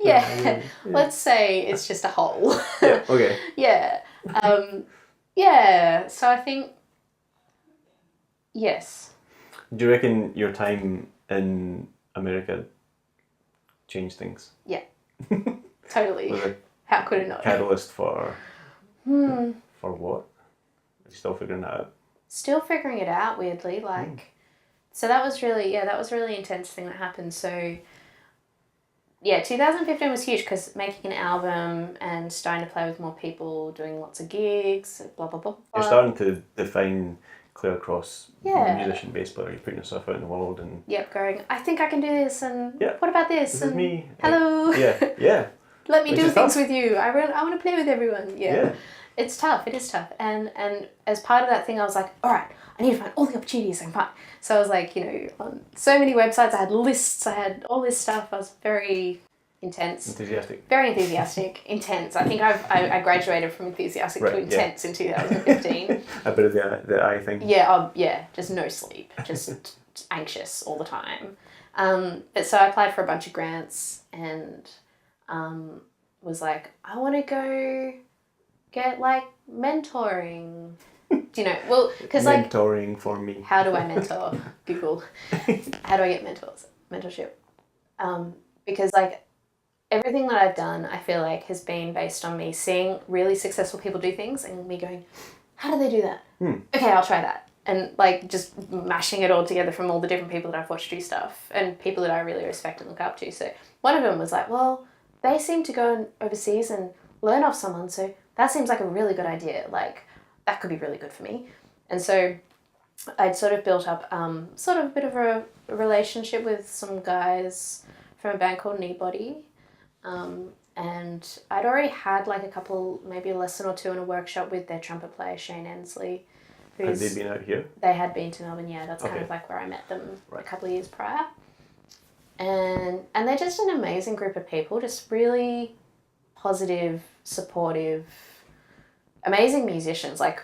Yeah, let's say it's just a hole. Yeah, okay. Yeah. Yeah, so I think, yes. Do you reckon your time in America changed things? Yeah, totally. Was it How could it not? Catalyst for what? Are you still figuring that out? Still figuring it out, weirdly. Like, so that was really intense thing that happened. So, yeah, 2015 was huge, because making an album and starting to play with more people, doing lots of gigs, blah, blah, blah, blah. You're starting to define clear across musician, bass player. You're putting yourself out in the world and... Yep, going, I think I can do this, and what about this? This and is me. Hello. Yeah. Let me do things with you. I want to play with everyone. Yeah. It's tough. It is tough. And as part of that thing, I was like, all right, I need to find all the opportunities I can find. So I was like, you know, on so many websites, I had lists, I had all this stuff. I was very intense. Enthusiastic. Very enthusiastic. Intense. I think I graduated from enthusiastic to intense in 2015. A bit of the eye thing. Yeah, just no sleep. Just anxious all the time. But so I applied for a bunch of grants and was like, I want to go get like mentoring. Do you know? Well, because like mentoring for me. How do I mentor? Google. How do I get mentorship? Because like everything that I've done, I feel like has been based on me seeing really successful people do things and me going, how do they do that? Okay, I'll try that. And like just mashing it all together from all the different people that I've watched do stuff and people that I really respect and look up to. So one of them was like, well, they seem to go overseas and learn off someone, so that seems like a really good idea. Like, that could be really good for me. And so I'd sort of built up sort of a bit of a relationship with some guys from a band called Kneebody. And I'd already had like a couple, maybe a lesson or two in a workshop with their trumpet player, Shane Ensley. Had they been out here? They had been to Melbourne, yeah. That's kind of like where I met them a couple of years prior. And they're just an amazing group of people, just really positive, supportive, amazing musicians, like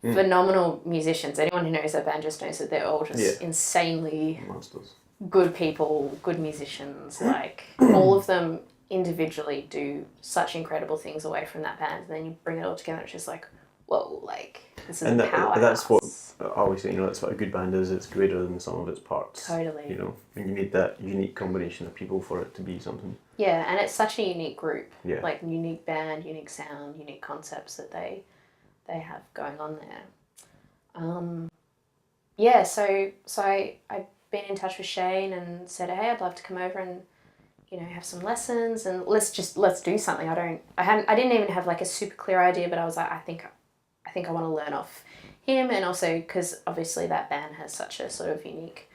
phenomenal musicians. Anyone who knows their band just knows that they're all just insanely monsters. Good people, good musicians. Like all of them individually do such incredible things away from that band, and then you bring it all together, it's just like, whoa, like this is a powerhouse. That's what I always say, you know, that's what a good band is. It's greater than the sum of its parts. Totally. You know, and you need that unique combination of people for it to be something. Yeah, and it's such a unique group. Yeah. Like unique band, unique sound, unique concepts that they have going on there. So I've been in touch with Shane and said, hey, I'd love to come over and have some lessons and let's do something. I didn't even have like a super clear idea, but I was like, I think I want to learn off him, and also because obviously that band has such a sort of unique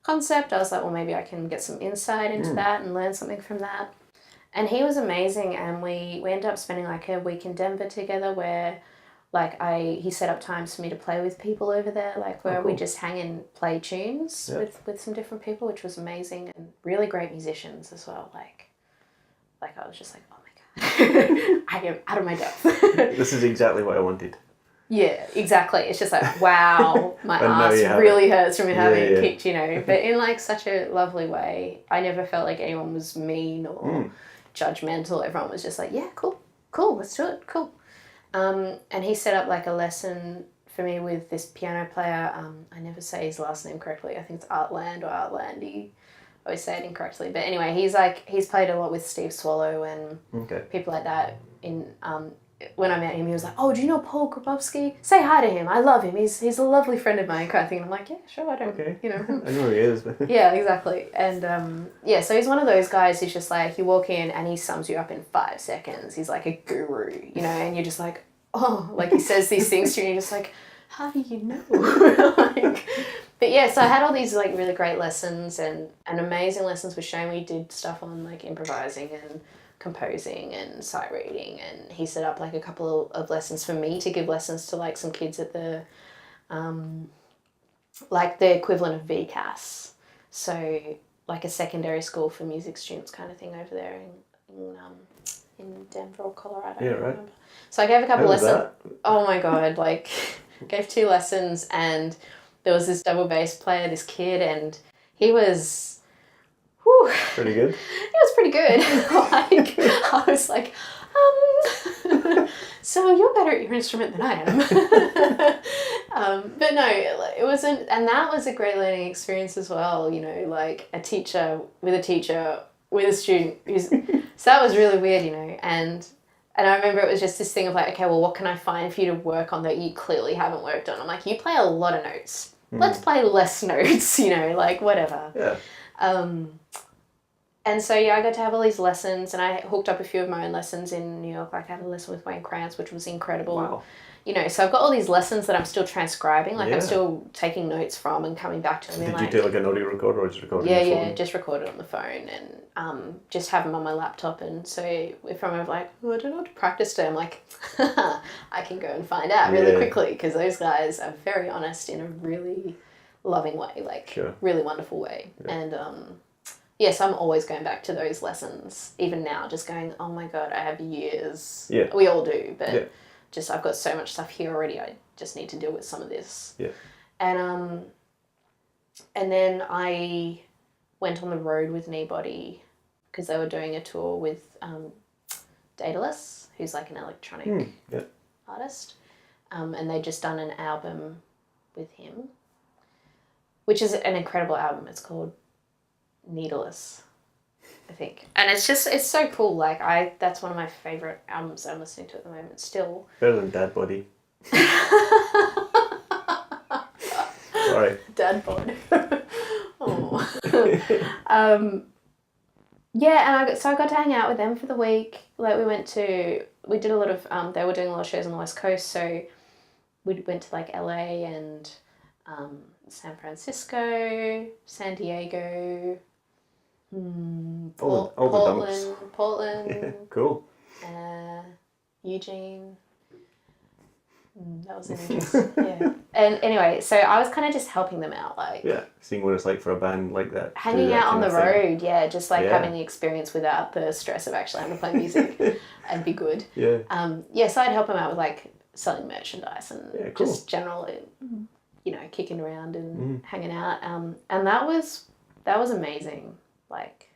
concept. I was like, well, maybe I can get some insight into that and learn something from that. And he was amazing, and we ended up spending like a week in Denver together where like he set up times for me to play with people over there, like where we just hang and play tunes with some different people, which was amazing, and really great musicians as well. Like I was just like, oh my God, I am out of my depth. This is exactly what I wanted. Yeah, exactly. It's just like, wow, my ass really hurts from having it kicked, but in like such a lovely way. I never felt like anyone was mean or judgmental. Everyone was just like, yeah, cool, let's do it, cool. And he set up like a lesson for me with this piano player. I never say his last name correctly. I think it's Artland or Artlandy. I always say it incorrectly. But anyway, he's played a lot with Steve Swallow and people like that. When I met him, he was like, oh, do you know Paul Grabowski? Say hi to him. I love him. He's a lovely friend of mine, kind of thing. And I'm like, yeah, sure, I don't, I know who he is. Yeah, exactly. And so he's one of those guys who's just like, you walk in and he sums you up in 5 seconds. He's like a guru, and you're just like, oh, like he says these things to you and you're just like, how do you know? But yeah, so I had all these like really great lessons and amazing lessons with Shane. We did stuff on like improvising and composing and sight reading, and he set up like a couple of lessons for me to give lessons to like some kids at the like the equivalent of VCAS, so like a secondary school for music students kind of thing over there in Denver, Colorado. Yeah, right. So I gave a couple lessons. That? Oh my God, like gave 2 lessons, and there was this double bass player, this kid, and he was pretty good. It was pretty good. Like I was like, so you're better at your instrument than I am. But no, it wasn't, and that was a great learning experience as well. Like a teacher with a student. So that was really weird, and I remember it was just this thing of like, okay, well, what can I find for you to work on that you clearly haven't worked on? I'm like, you play a lot of notes. Let's play less notes, like whatever. Yeah. And so, I got to have all these lessons, and I hooked up a few of my own lessons in New York. Like I had a lesson with Wayne Krantz, which was incredible. Wow. So I've got all these lessons that I'm still transcribing. Like I'm still taking notes from and coming back to them. Did you take like an audio recorder or just record it on the phone? Yeah, just record it on the phone and just have them on my laptop. And so if I'm like, oh, I don't know how to practice today, I'm like, I can go and find out really quickly, because those guys are very honest in a really loving way, like really wonderful way. Yeah. And yes, I'm always going back to those lessons, even now, just going, oh my God, I have years. Yeah. We all do, but just I've got so much stuff here already. I just need to deal with some of this. Yeah. And then I went on the road with Kneebody because they were doing a tour with Daedalus, who's like an electronic artist. And they'd just done an album with him, which is an incredible album. It's called Needless, I think. And it's so cool. Like that's one of my favourite albums that I'm listening to at the moment still. Better than Dad Body. Sorry. Dad Bod. Oh. Yeah, and I got to hang out with them for the week. Like we did a lot of they were doing a lot of shows on the West Coast, so we went to like LA and San Francisco, San Diego, Portland. Yeah, cool. Eugene. That was interesting. Yeah. And anyway, so I was kind of just helping them out, like seeing what it's like for a band like that. Hanging out on the road, just like having the experience without the stress of actually having to play music and be good. Yeah. So I'd help them out with like selling merchandise and just generally, kicking around and hanging out. And that was amazing. Like,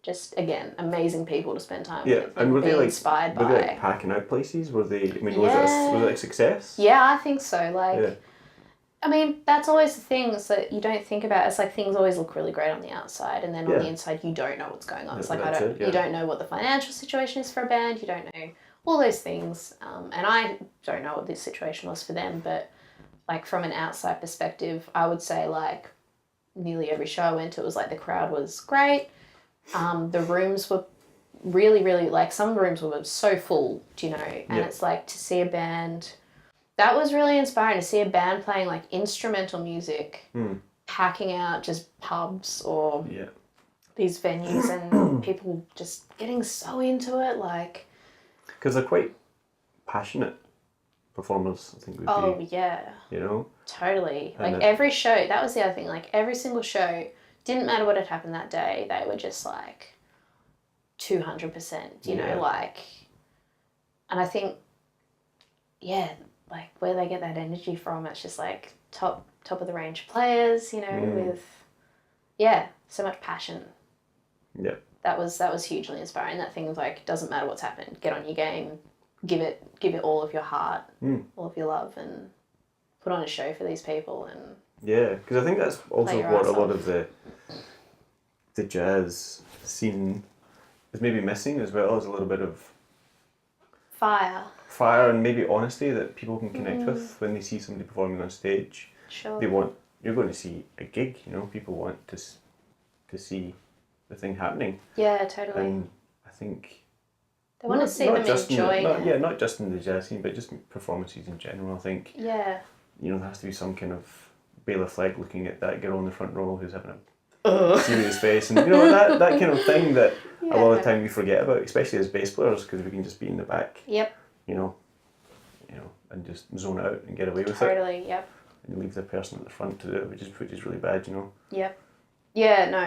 just again, amazing people to spend time with. And were they like inspired by? Were they like packing out places? Was it a success? Yeah, I think so. Like, I mean, that's always the things that you don't think about. It's like things always look really great on the outside, and then on the inside, you don't know what's going on. It's like you don't know what the financial situation is for a band. You don't know all those things, and I don't know what this situation was for them. But like from an outside perspective, I would say like nearly every show I went to, it was like the crowd was great. The rooms were really, really, like, some rooms were so full, do you know? And it's like, to see a band, that was really inspiring, to see a band playing like instrumental music, packing out just pubs or these venues and people just getting so into it, like. Because they're quite passionate performers, I think would be. Yeah. You know? Totally. And like every show, that was the other thing, like every single show, didn't matter what had happened that day, they were just like 200%, you know, like, and I think, like where they get that energy from, it's just like top of the range players, you know, with, so much passion. Yeah. That was hugely inspiring. That thing of like, doesn't matter what's happened, get on your game, give it all of your heart, all of your love, and put on a show for these people. And yeah, because I think that's also what a lot of the jazz scene is maybe missing, as well as a little bit of fire and maybe honesty that people can connect with when they see somebody performing on stage. Sure. You're going to see a gig, you know, people want to see the thing happening. Yeah, totally. And I think they want to see them enjoying it. Yeah, not just in the jazz scene, but just performances in general, I think. Yeah. You know, there has to be some kind of Bela Fleck looking at that girl in the front row who's having a serious face, and you know, that kind of thing that a lot of the time we forget about, especially as bass players, because we can just be in the back. Yep. You know, and just zone out and get away with it. Totally. Yep. And leave the person at the front to do it, which is really bad, you know. Yep. Yeah. No,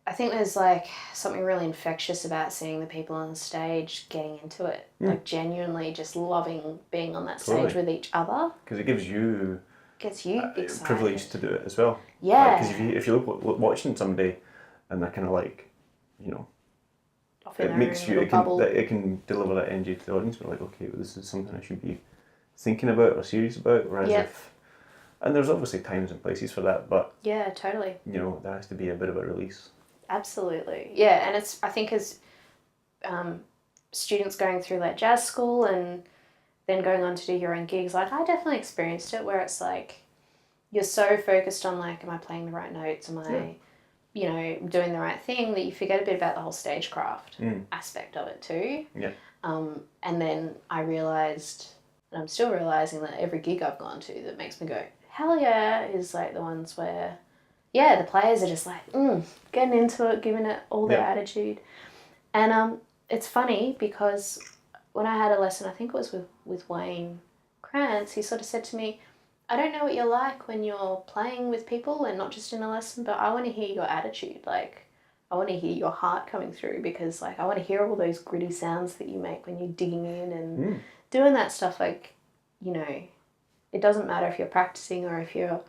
I think there's like something really infectious about seeing the people on the stage getting into it, like genuinely just loving being on that stage with each other. Because it gives you excited. Privilege to do it as well. Yeah. Because if you look watching somebody and they're kind of like, you know, it makes you it can deliver that energy to the audience. We're like, okay, well, this is something I should be thinking about or serious about. Whereas and there's obviously times and places for that, but yeah, totally. You know, there has to be a bit of a release. Absolutely. Yeah, and it's, I think, as students going through like jazz school and then going on to do your own gigs, like I definitely experienced it where it's like you're so focused on like, am I playing the right notes? Am I, you know, doing the right thing, that you forget a bit about the whole stagecraft aspect of it too. Yeah. And then I realised, and I'm still realising, that every gig I've gone to that makes me go, hell yeah, is like the ones where the players are just like, getting into it, giving it all their attitude. And it's funny because when I had a lesson, I think it was with Wayne Krantz, he sort of said to me, I don't know what you're like when you're playing with people and not just in a lesson, but I want to hear your attitude. Like, I want to hear your heart coming through, because like I want to hear all those gritty sounds that you make when you're digging in and doing that stuff. Like, you know, it doesn't matter if you're practicing or if you're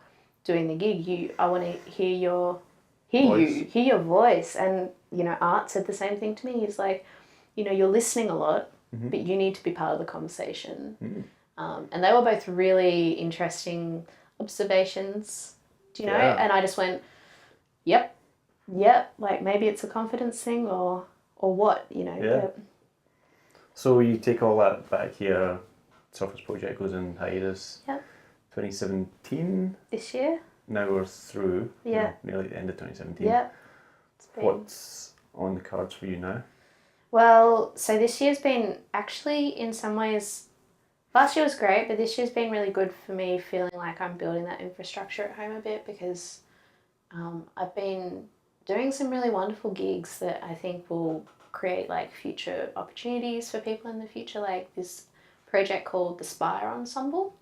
doing the gig, I want to hear your voice. And, you know, Art said the same thing to me. He's like, you know, you're listening a lot, but you need to be part of the conversation. And they were both really interesting observations, do you know? And I just went, yep, like maybe it's a confidence thing or what, you know. Yeah. So you take all that back here, Surface Project goes in hiatus. Yep. 2017. This year. Now we're through. Yeah. Nearly the end of 2017. Yeah. What's on the cards for you now? Well, so this year's been actually, in some ways, last year was great, but this year's been really good for me, feeling like I'm building that infrastructure at home a bit, because I've been doing some really wonderful gigs that I think will create like future opportunities for people in the future, like this project called the Spire Ensemble,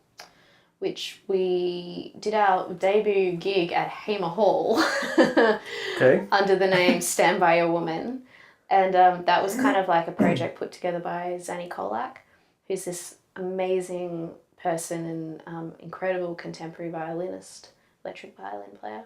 which we did our debut gig at Hamer Hall under the name Stand By Your Woman. And that was kind of like a project put together by Zanny Kolak, who's this amazing person and incredible contemporary violinist, electric violin player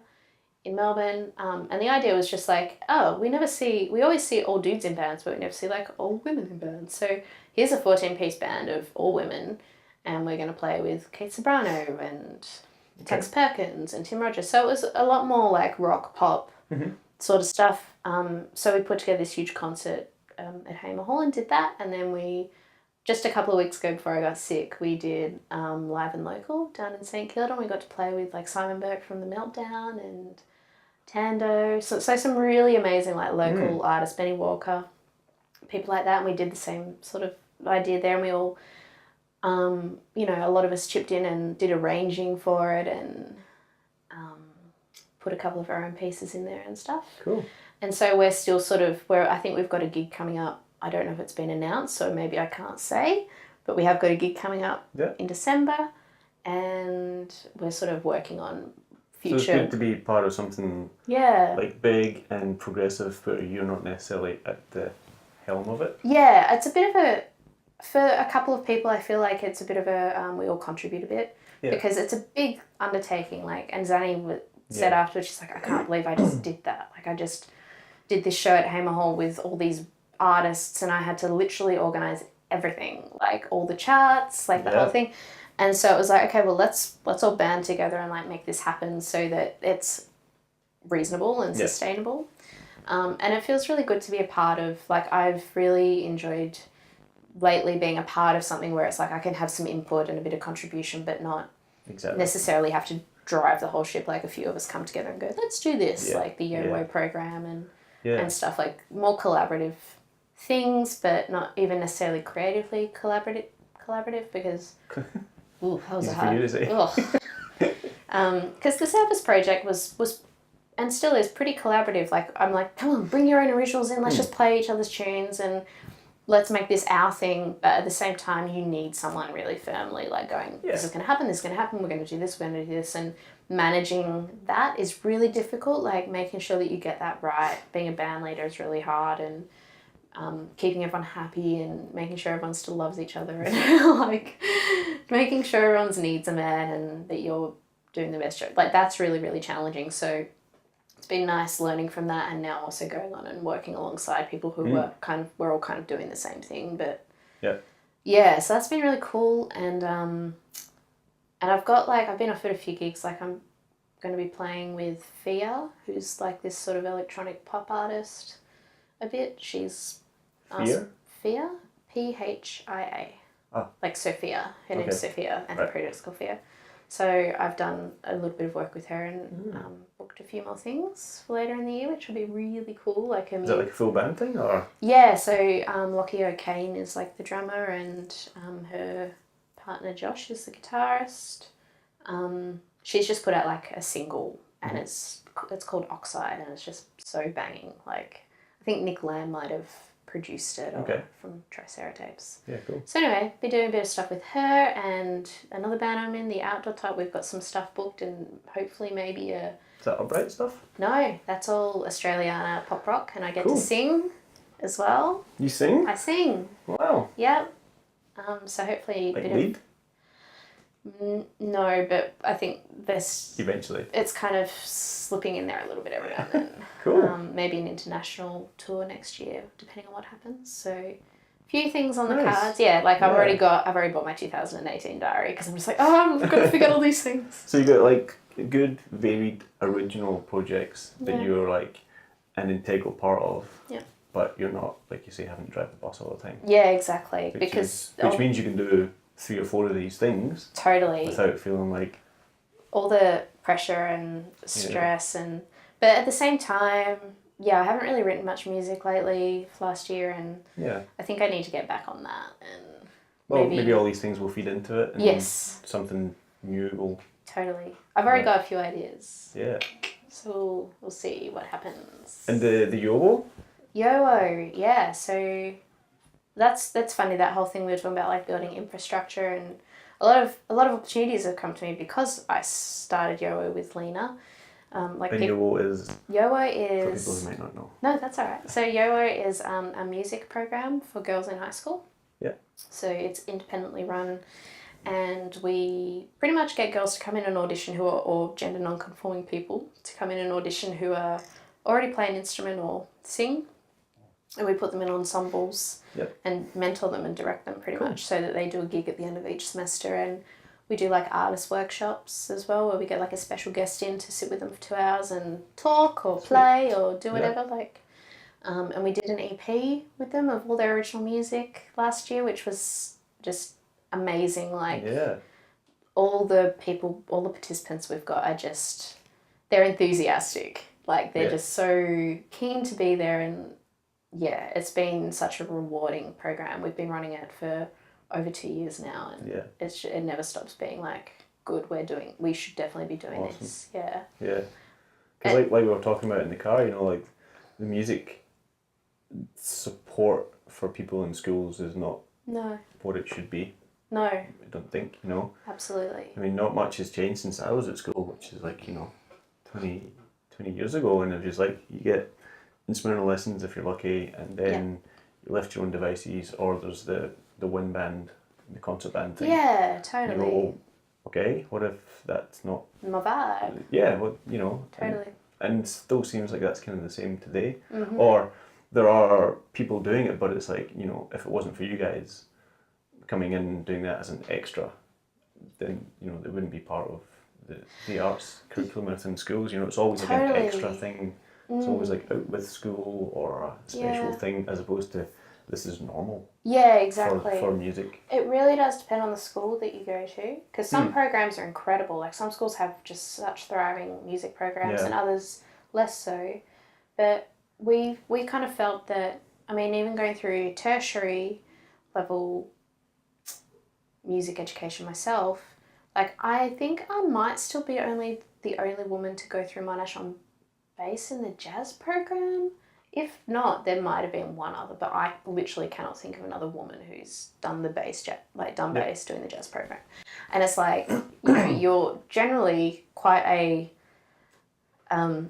in Melbourne. And the idea was just like, we always see all dudes in bands, but we never see like all women in bands. So here's a 14-piece band of all women, and we're going to play with Kate Sobrano and Tex Perkins and Tim Rogers. So it was a lot more like rock, pop sort of stuff. So we put together this huge concert at Hamer Hall and did that. And then we, just a couple of weeks ago before I got sick, we did Live and Local down in St Kilda, and we got to play with like Simon Burke from The Meltdown and Tando. So some really amazing like local artists, Benny Walker, people like that. And we did the same sort of idea there, and we all, you know, a lot of us chipped in and did arranging for it and put a couple of our own pieces in there and stuff. Cool. And so we're still sort of, I think we've got a gig coming up. I don't know if it's been announced, so maybe I can't say, but we have got a gig coming up in December, and we're sort of working on future. So it's good to be part of something like big and progressive, but you're not necessarily at the helm of it. Yeah, it's a bit of a, for a couple of people, I feel like it's a bit of a, we all contribute a bit, because it's a big undertaking. Like, and Zanny said afterwards, she's like, I can't believe I just did that. Like, I just did this show at Hamer Hall with all these artists, and I had to literally organise everything, like all the charts, like the whole thing. And so it was like, okay, well, let's all band together and like make this happen so that it's reasonable and sustainable. And it feels really good to be a part of. Like, I've really enjoyed lately being a part of something where it's like I can have some input and a bit of contribution, but not necessarily have to drive the whole ship. Like, a few of us come together and go, let's do this, like the Yo-Wo program and stuff, like more collaborative things, but not even necessarily creatively collaborative because ooh, that was hard. Because the Surface project was and still is pretty collaborative. Like, I'm like, come on, bring your own originals in, let's just play each other's tunes and let's make this our thing. But at the same time, you need someone really firmly like going, this is going to happen, this is going to happen, we're going to do this, we're going to do this. And managing that is really difficult, like making sure that you get that right. Being a band leader is really hard, and keeping everyone happy and making sure everyone still loves each other and like making sure everyone's needs are met and that you're doing the best job. Like, that's really, really challenging. So it's been nice learning from that, and now also going on and working alongside people who we're all kind of doing the same thing. But so that's been really cool. And I've got like, I've been offered a few gigs. Like, I'm going to be playing with Fia, who's like this sort of electronic pop artist a bit. She's Phia, Phia, like Sophia. Her name's Sophia, and the project's called Phia. So I've done a little bit of work with her and booked a few more things for later in the year, which will be really cool. Like, is that like a full band thing, or? Yeah, so Lockie O'Kane is like the drummer, and her partner Josh is the guitarist. She's just put out like a single, and it's called Oxide, and it's just so banging. Like, I think Nick Lamb might have produced it from Triceratapes. Yeah, cool. So anyway, been doing a bit of stuff with her and another band I'm in, the Outdoor Type. We've got some stuff booked, and hopefully maybe a... Is that Upright stuff? No, that's all Australiana pop rock, and I get to sing as well. You sing? I sing. Wow. Yep. So hopefully... Like lead? No, but I think this... Eventually. It's kind of slipping in there a little bit every now and then. Cool. Maybe an international tour next year, depending on what happens. So, a few things on the cards. Yeah, like I've already bought my 2018 diary, because I'm just like, I'm going to forget all these things. So you got like good, varied, original projects that you're like an integral part of. Yeah. But you're not, like you say, having to drive the bus all the time. Yeah, exactly. Which means you can do 3 or 4 of these things without feeling like all the pressure and stress but at the same time, I haven't really written much music lately last year, and I think I need to get back on that. And maybe all these things will feed into it, and something new will... Totally. I've already got a few ideas. Yeah. So we'll see what happens. And the Yo-Wo? Yo-Wo, yeah. So that's funny, that whole thing we were talking about, like building infrastructure, and a lot of opportunities have come to me because I started Yo-Wo with Lena. Yo-Wo is... Yo-Wo is... For people who might not know. No, that's all right. So Yo-Wo is a music program for girls in high school. Yeah. So it's independently run, and we pretty much get girls to come in and audition or gender non-conforming people to come in and audition who are already play an instrument or sing. And we put them in ensembles and mentor them and direct them pretty much, so that they do a gig at the end of each semester. And we do like artist workshops as well, where we get like a special guest in to sit with them for 2 hours and talk or play or do whatever. And we did an EP with them of all their original music last year, which was just amazing. All the participants we've got are just, they're enthusiastic. Like they're just so keen to be there, and yeah, it's been such a rewarding program. We've been running it for over 2 years now, and it never stops being like good. We should definitely be doing this. Yeah. Yeah. Because like we were talking about in the car, you know, like the music support for people in schools is not what it should be. No. I don't think, you know. Absolutely. I mean, not much has changed since I was at school, which is like, you know, 20 years ago, and it was just like you get instrumental lessons if you're lucky, and then you lift your own devices, or there's the wind band, the concert band thing. Yeah, totally. You go, well, okay, what if that's not my vibe? Yeah, well, you know. Totally. And still seems like that's kind of the same today. Mm-hmm. Or there are people doing it, but it's like, you know, if it wasn't for you guys coming in and doing that as an extra, then, you know, they wouldn't be part of the arts curriculum within schools. You know, it's always like an extra thing. It's always like out with school or a special thing, as opposed to this is normal. Yeah, exactly. For music. It really does depend on the school that you go to, because some programs are incredible. Like some schools have just such thriving music programs, and others less so. But we kind of felt that, I mean, even going through tertiary level music education myself, like I think I might still be the only woman to go through Monash on bass in the jazz program. If not, there might have been one other, but I literally cannot think of another woman who's done the bass, bass doing the jazz program. And it's like, you know, you're generally quite a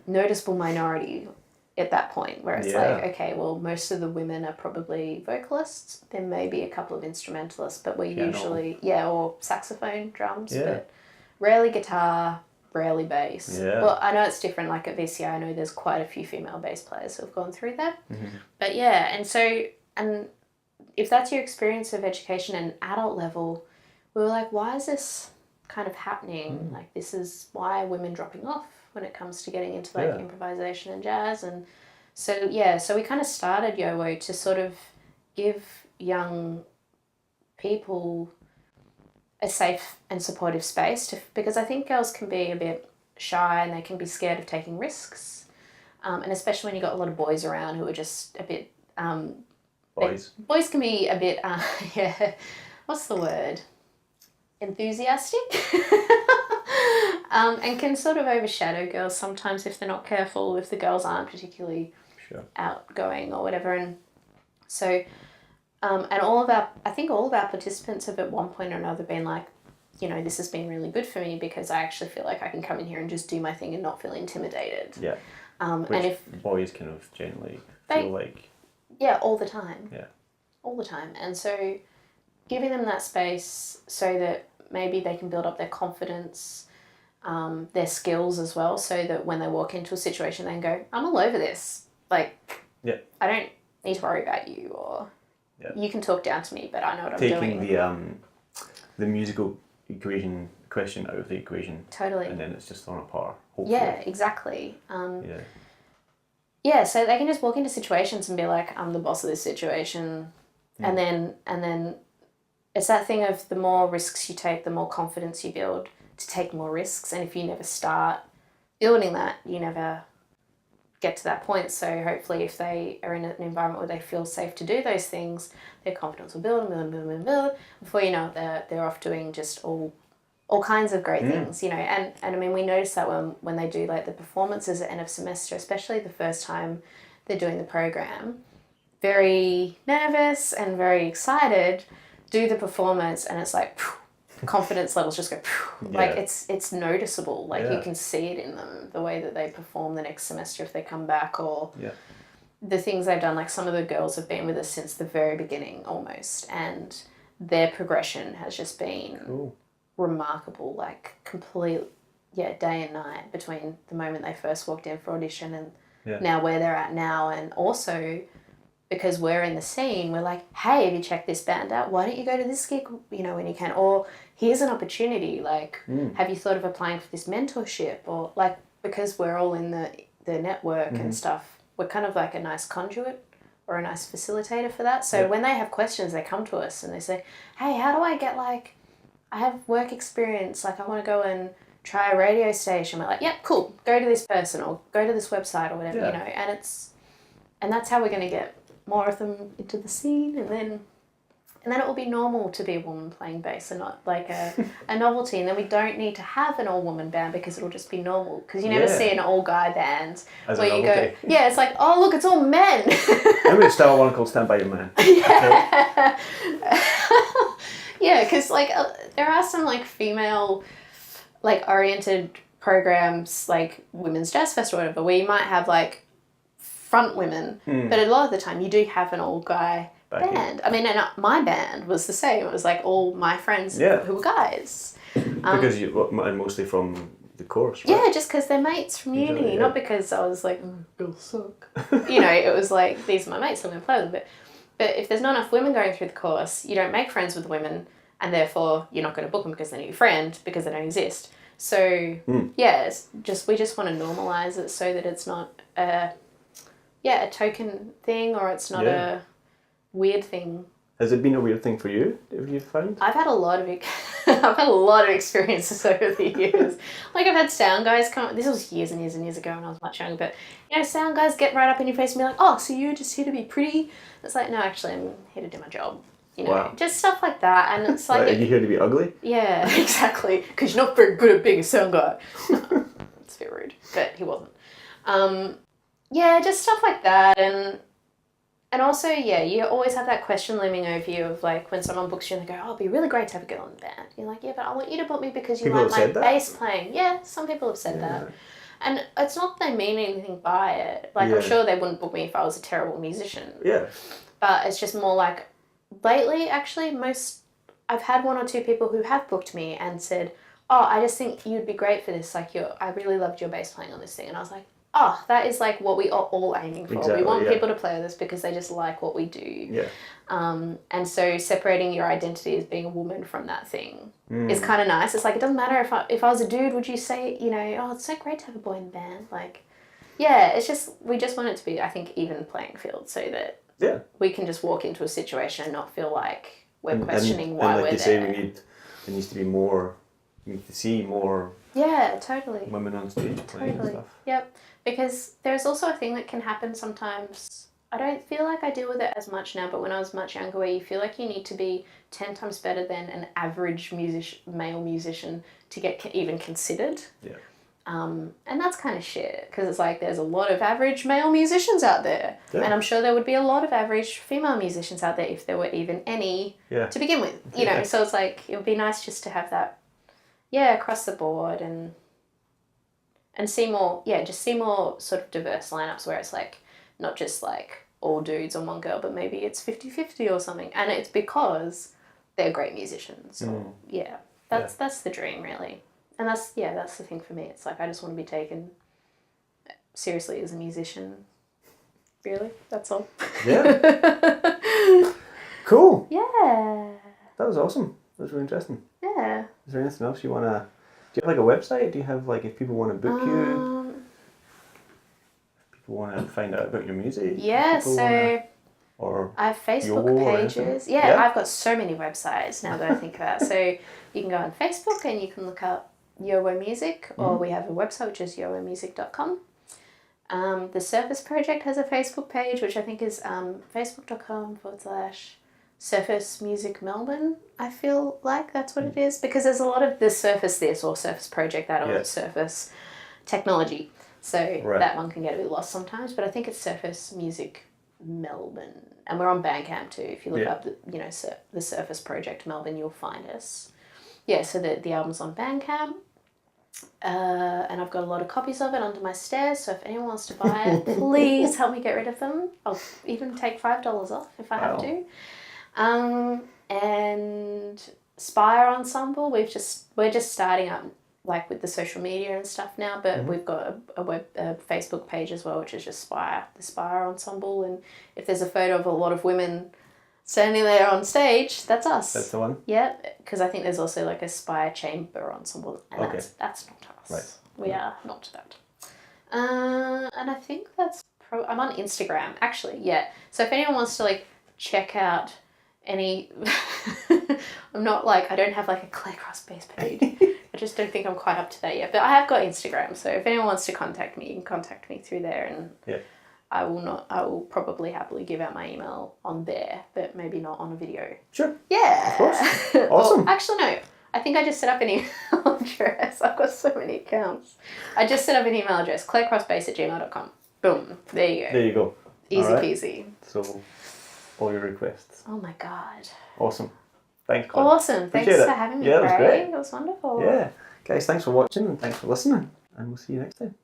noticeable minority at that point, where it's like, okay, well, most of the women are probably vocalists. There may be a couple of instrumentalists, but we're usually, or saxophone, drums, but rarely guitar, rarely bass. Yeah. Well, I know it's different, like at VCI, I know there's quite a few female bass players who have gone through that. Mm-hmm. But yeah, and if that's your experience of education at an adult level, we were like, why is this kind of happening? Like, this is why are women dropping off when it comes to getting into like improvisation and jazz. And so we kind of started YOWO to sort of give young people a safe and supportive space because I think girls can be a bit shy and they can be scared of taking risks, and especially when you got a lot of boys around who are just a bit boys can be a bit what's the word, enthusiastic. And can sort of overshadow girls sometimes if they're not careful, if the girls aren't particularly outgoing or whatever. And so, and I think all of our participants have at one point or another been like, you know, this has been really good for me because I actually feel like I can come in here and just do my thing and not feel intimidated. Yeah. Which and if boys kind of generally feel like. Yeah, all the time. Yeah. All the time. And so giving them that space so that maybe they can build up their confidence, their skills as well, so that when they walk into a situation they can go, I'm all over this. Like, I don't need to worry about you, or you can talk down to me, but I know what I'm doing. Taking the musical equation question out of the equation. Totally. And then it's just thrown apart, hopefully. Yeah, exactly. Yeah, so they can just walk into situations and be like, I'm the boss of this situation. And then it's that thing of the more risks you take, the more confidence you build to take more risks. And if you never start building that, you never get to that point. So hopefully if they are in an environment where they feel safe to do those things, their confidence will build and build and build and build. Before you know it, they're off doing just all kinds of great things, you know. And I mean, we notice that when they do like the performances at end of semester, especially the first time they're doing the program, very nervous and very excited, do the performance, and it's like confidence levels just go like it's noticeable. Like you can see it in them, the way that they perform the next semester if they come back, or the things they've done. Like some of the girls have been with us since the very beginning almost, and their progression has just been remarkable. Like complete day and night between the moment they first walked in for audition and now where they're at now. And also because we're in the scene, we're like, hey, have you checked this band out? Why don't you go to this gig, you know, when you can? Or here's an opportunity, like, have you thought of applying for this mentorship? Or like, because we're all in the network and stuff, we're kind of like a nice conduit or a nice facilitator for that. So when they have questions, they come to us and they say, hey, how do I get, like, I have work experience, like I want to go and try a radio station. We're like, yep, cool, go to this person or go to this website or whatever, Yeah. you know, and that's how we're going to get more of them into the scene, and then it will be normal to be a woman playing bass and not like a novelty. And then we don't need to have an all-woman band because it'll just be normal. Because you never see an all-guy band As where a you novelty. go, yeah, it's like, oh, look, it's all men. And we start one called Stand By Your Man. Yeah. Yeah, because like there are some like female like oriented programs like Women's Jazz Fest or whatever where you might have like front women, but a lot of the time you do have an all-guy band. I mean, and my band was the same. It was like all my friends who were guys. Because and mostly from the course, right? Yeah, just because they're mates from uni, Exactly, not because I was like, oh, girls suck. You know, it was like, these are my mates, I'm going to play with them. But if there's not enough women going through the course, you don't make friends with women, and therefore you're not going to book them because they're not your friend, because they don't exist. So, yeah, we just want to normalise it so that it's not a token thing, or it's not a weird thing. Has it been a weird thing for you? Have you found? I've had a lot of I've had a lot of experiences over the years. Like I've had sound guys come. This was years and years and years ago when I was much younger. But you know, sound guys get right up in your face and be like, "Oh, so you're just here to be pretty?" It's like, no, actually, I'm here to do my job. You know, just stuff like that. And it's like, are you here to be ugly? Yeah, exactly. Because you're not very good at being a sound guy. No, it's a bit rude, but he wasn't. Yeah, just stuff like that. And also, yeah, you always have that question looming over you of like when someone books you and they go, oh, it'd be really great to have a girl in the band. You're like, yeah, but I want you to book me because you like my bass playing. Yeah, some people have said that. And it's not that they mean anything by it. Like, I'm sure they wouldn't book me if I was a terrible musician. Yeah. But it's just more like, lately, actually, I've had one or two people who have booked me and said, oh, I just think you'd be great for this. Like, I really loved your bass playing on this thing. And I was like, oh, that is like what we are all aiming for. Exactly, we want people to play with us because they just like what we do. Yeah. And so separating your identity as being a woman from that thing is kind of nice. It's like, it doesn't matter if I was a dude, would you say, you know, oh, it's so great to have a boy in the band. Like, yeah, it's just, we just want it to be, I think, even playing field so that we can just walk into a situation and not feel like we're questioning why we're there. There needs to be more, we need to see more women on stage playing and stuff. Yep. Because there's also a thing that can happen sometimes. I don't feel like I deal with it as much now, but when I was much younger, where you feel like you need to be 10 times better than an average male musician to get even considered. Yeah. And that's kind of shit, because it's like there's a lot of average male musicians out there. Yeah. And I'm sure there would be a lot of average female musicians out there if there were even any to begin with. You know, so it's like, it would be nice just to have that, across the board and see more, just see more sort of diverse lineups where it's like not just like all dudes on one girl, but maybe it's 50-50 or something. And it's because they're great musicians. Or, that's the dream, really. And that's the thing for me. It's like I just want to be taken seriously as a musician. Really, that's all. Yeah. Cool. Yeah. That was awesome. That was really interesting. Yeah. Is there anything else you want to... Do you have like a website? Do you have like, if people want to book you? If people want to find out about your music? Yeah, so... Or I have Facebook pages. Yeah, I've got so many websites now that I think about it. So you can go on Facebook and you can look up Yowo Music, or we have a website which is yowomusic.com. The Surface Project has a Facebook page, which I think is facebook.com/Surface Music Melbourne. I feel like that's what it is, because there's a lot of the Surface this or Surface Project that or Surface Technology. So that one can get a bit lost sometimes, but I think it's Surface Music Melbourne. And we're on Bandcamp too. If you look up the Surface Project Melbourne, you'll find us. Yeah, so the album's on Bandcamp. And I've got a lot of copies of it under my stairs, so if anyone wants to buy it, please help me get rid of them. I'll even take $5 off if I have to. And Spire Ensemble, we're just starting up like with the social media and stuff now, but we've got a Facebook page as well, which is just the Spire Ensemble, and if there's a photo of a lot of women standing there on stage, that's us. That's the one? Yeah, because I think there's also like a Spire Chamber Ensemble, and that's not us. Right. We are not that. And I think that's I'm on Instagram, actually, So if anyone wants to like check out any... I don't have like a Clay Cross bass page. I just don't think I'm quite up to that yet. But I have got Instagram, so if anyone wants to contact me, you can contact me through there, and I will probably happily give out my email on there, but maybe not on a video. Sure. Yeah. Of course. Awesome. Actually, no. I think I just set up an email address. I've got so many accounts. I just set up an email address, clairecrossbass@gmail.com. Boom. There you go. There you go. Easy peasy. So, all your requests. Oh my God. Awesome. Thanks, Claire. Awesome. Thanks for having me, Yeah, that was great. It was wonderful. Yeah. Guys, thanks for watching and thanks for listening. And we'll see you next time.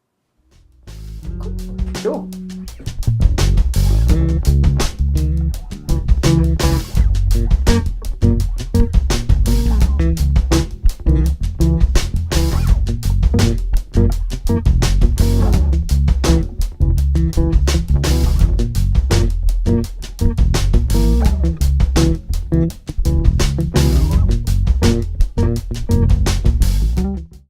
Cool.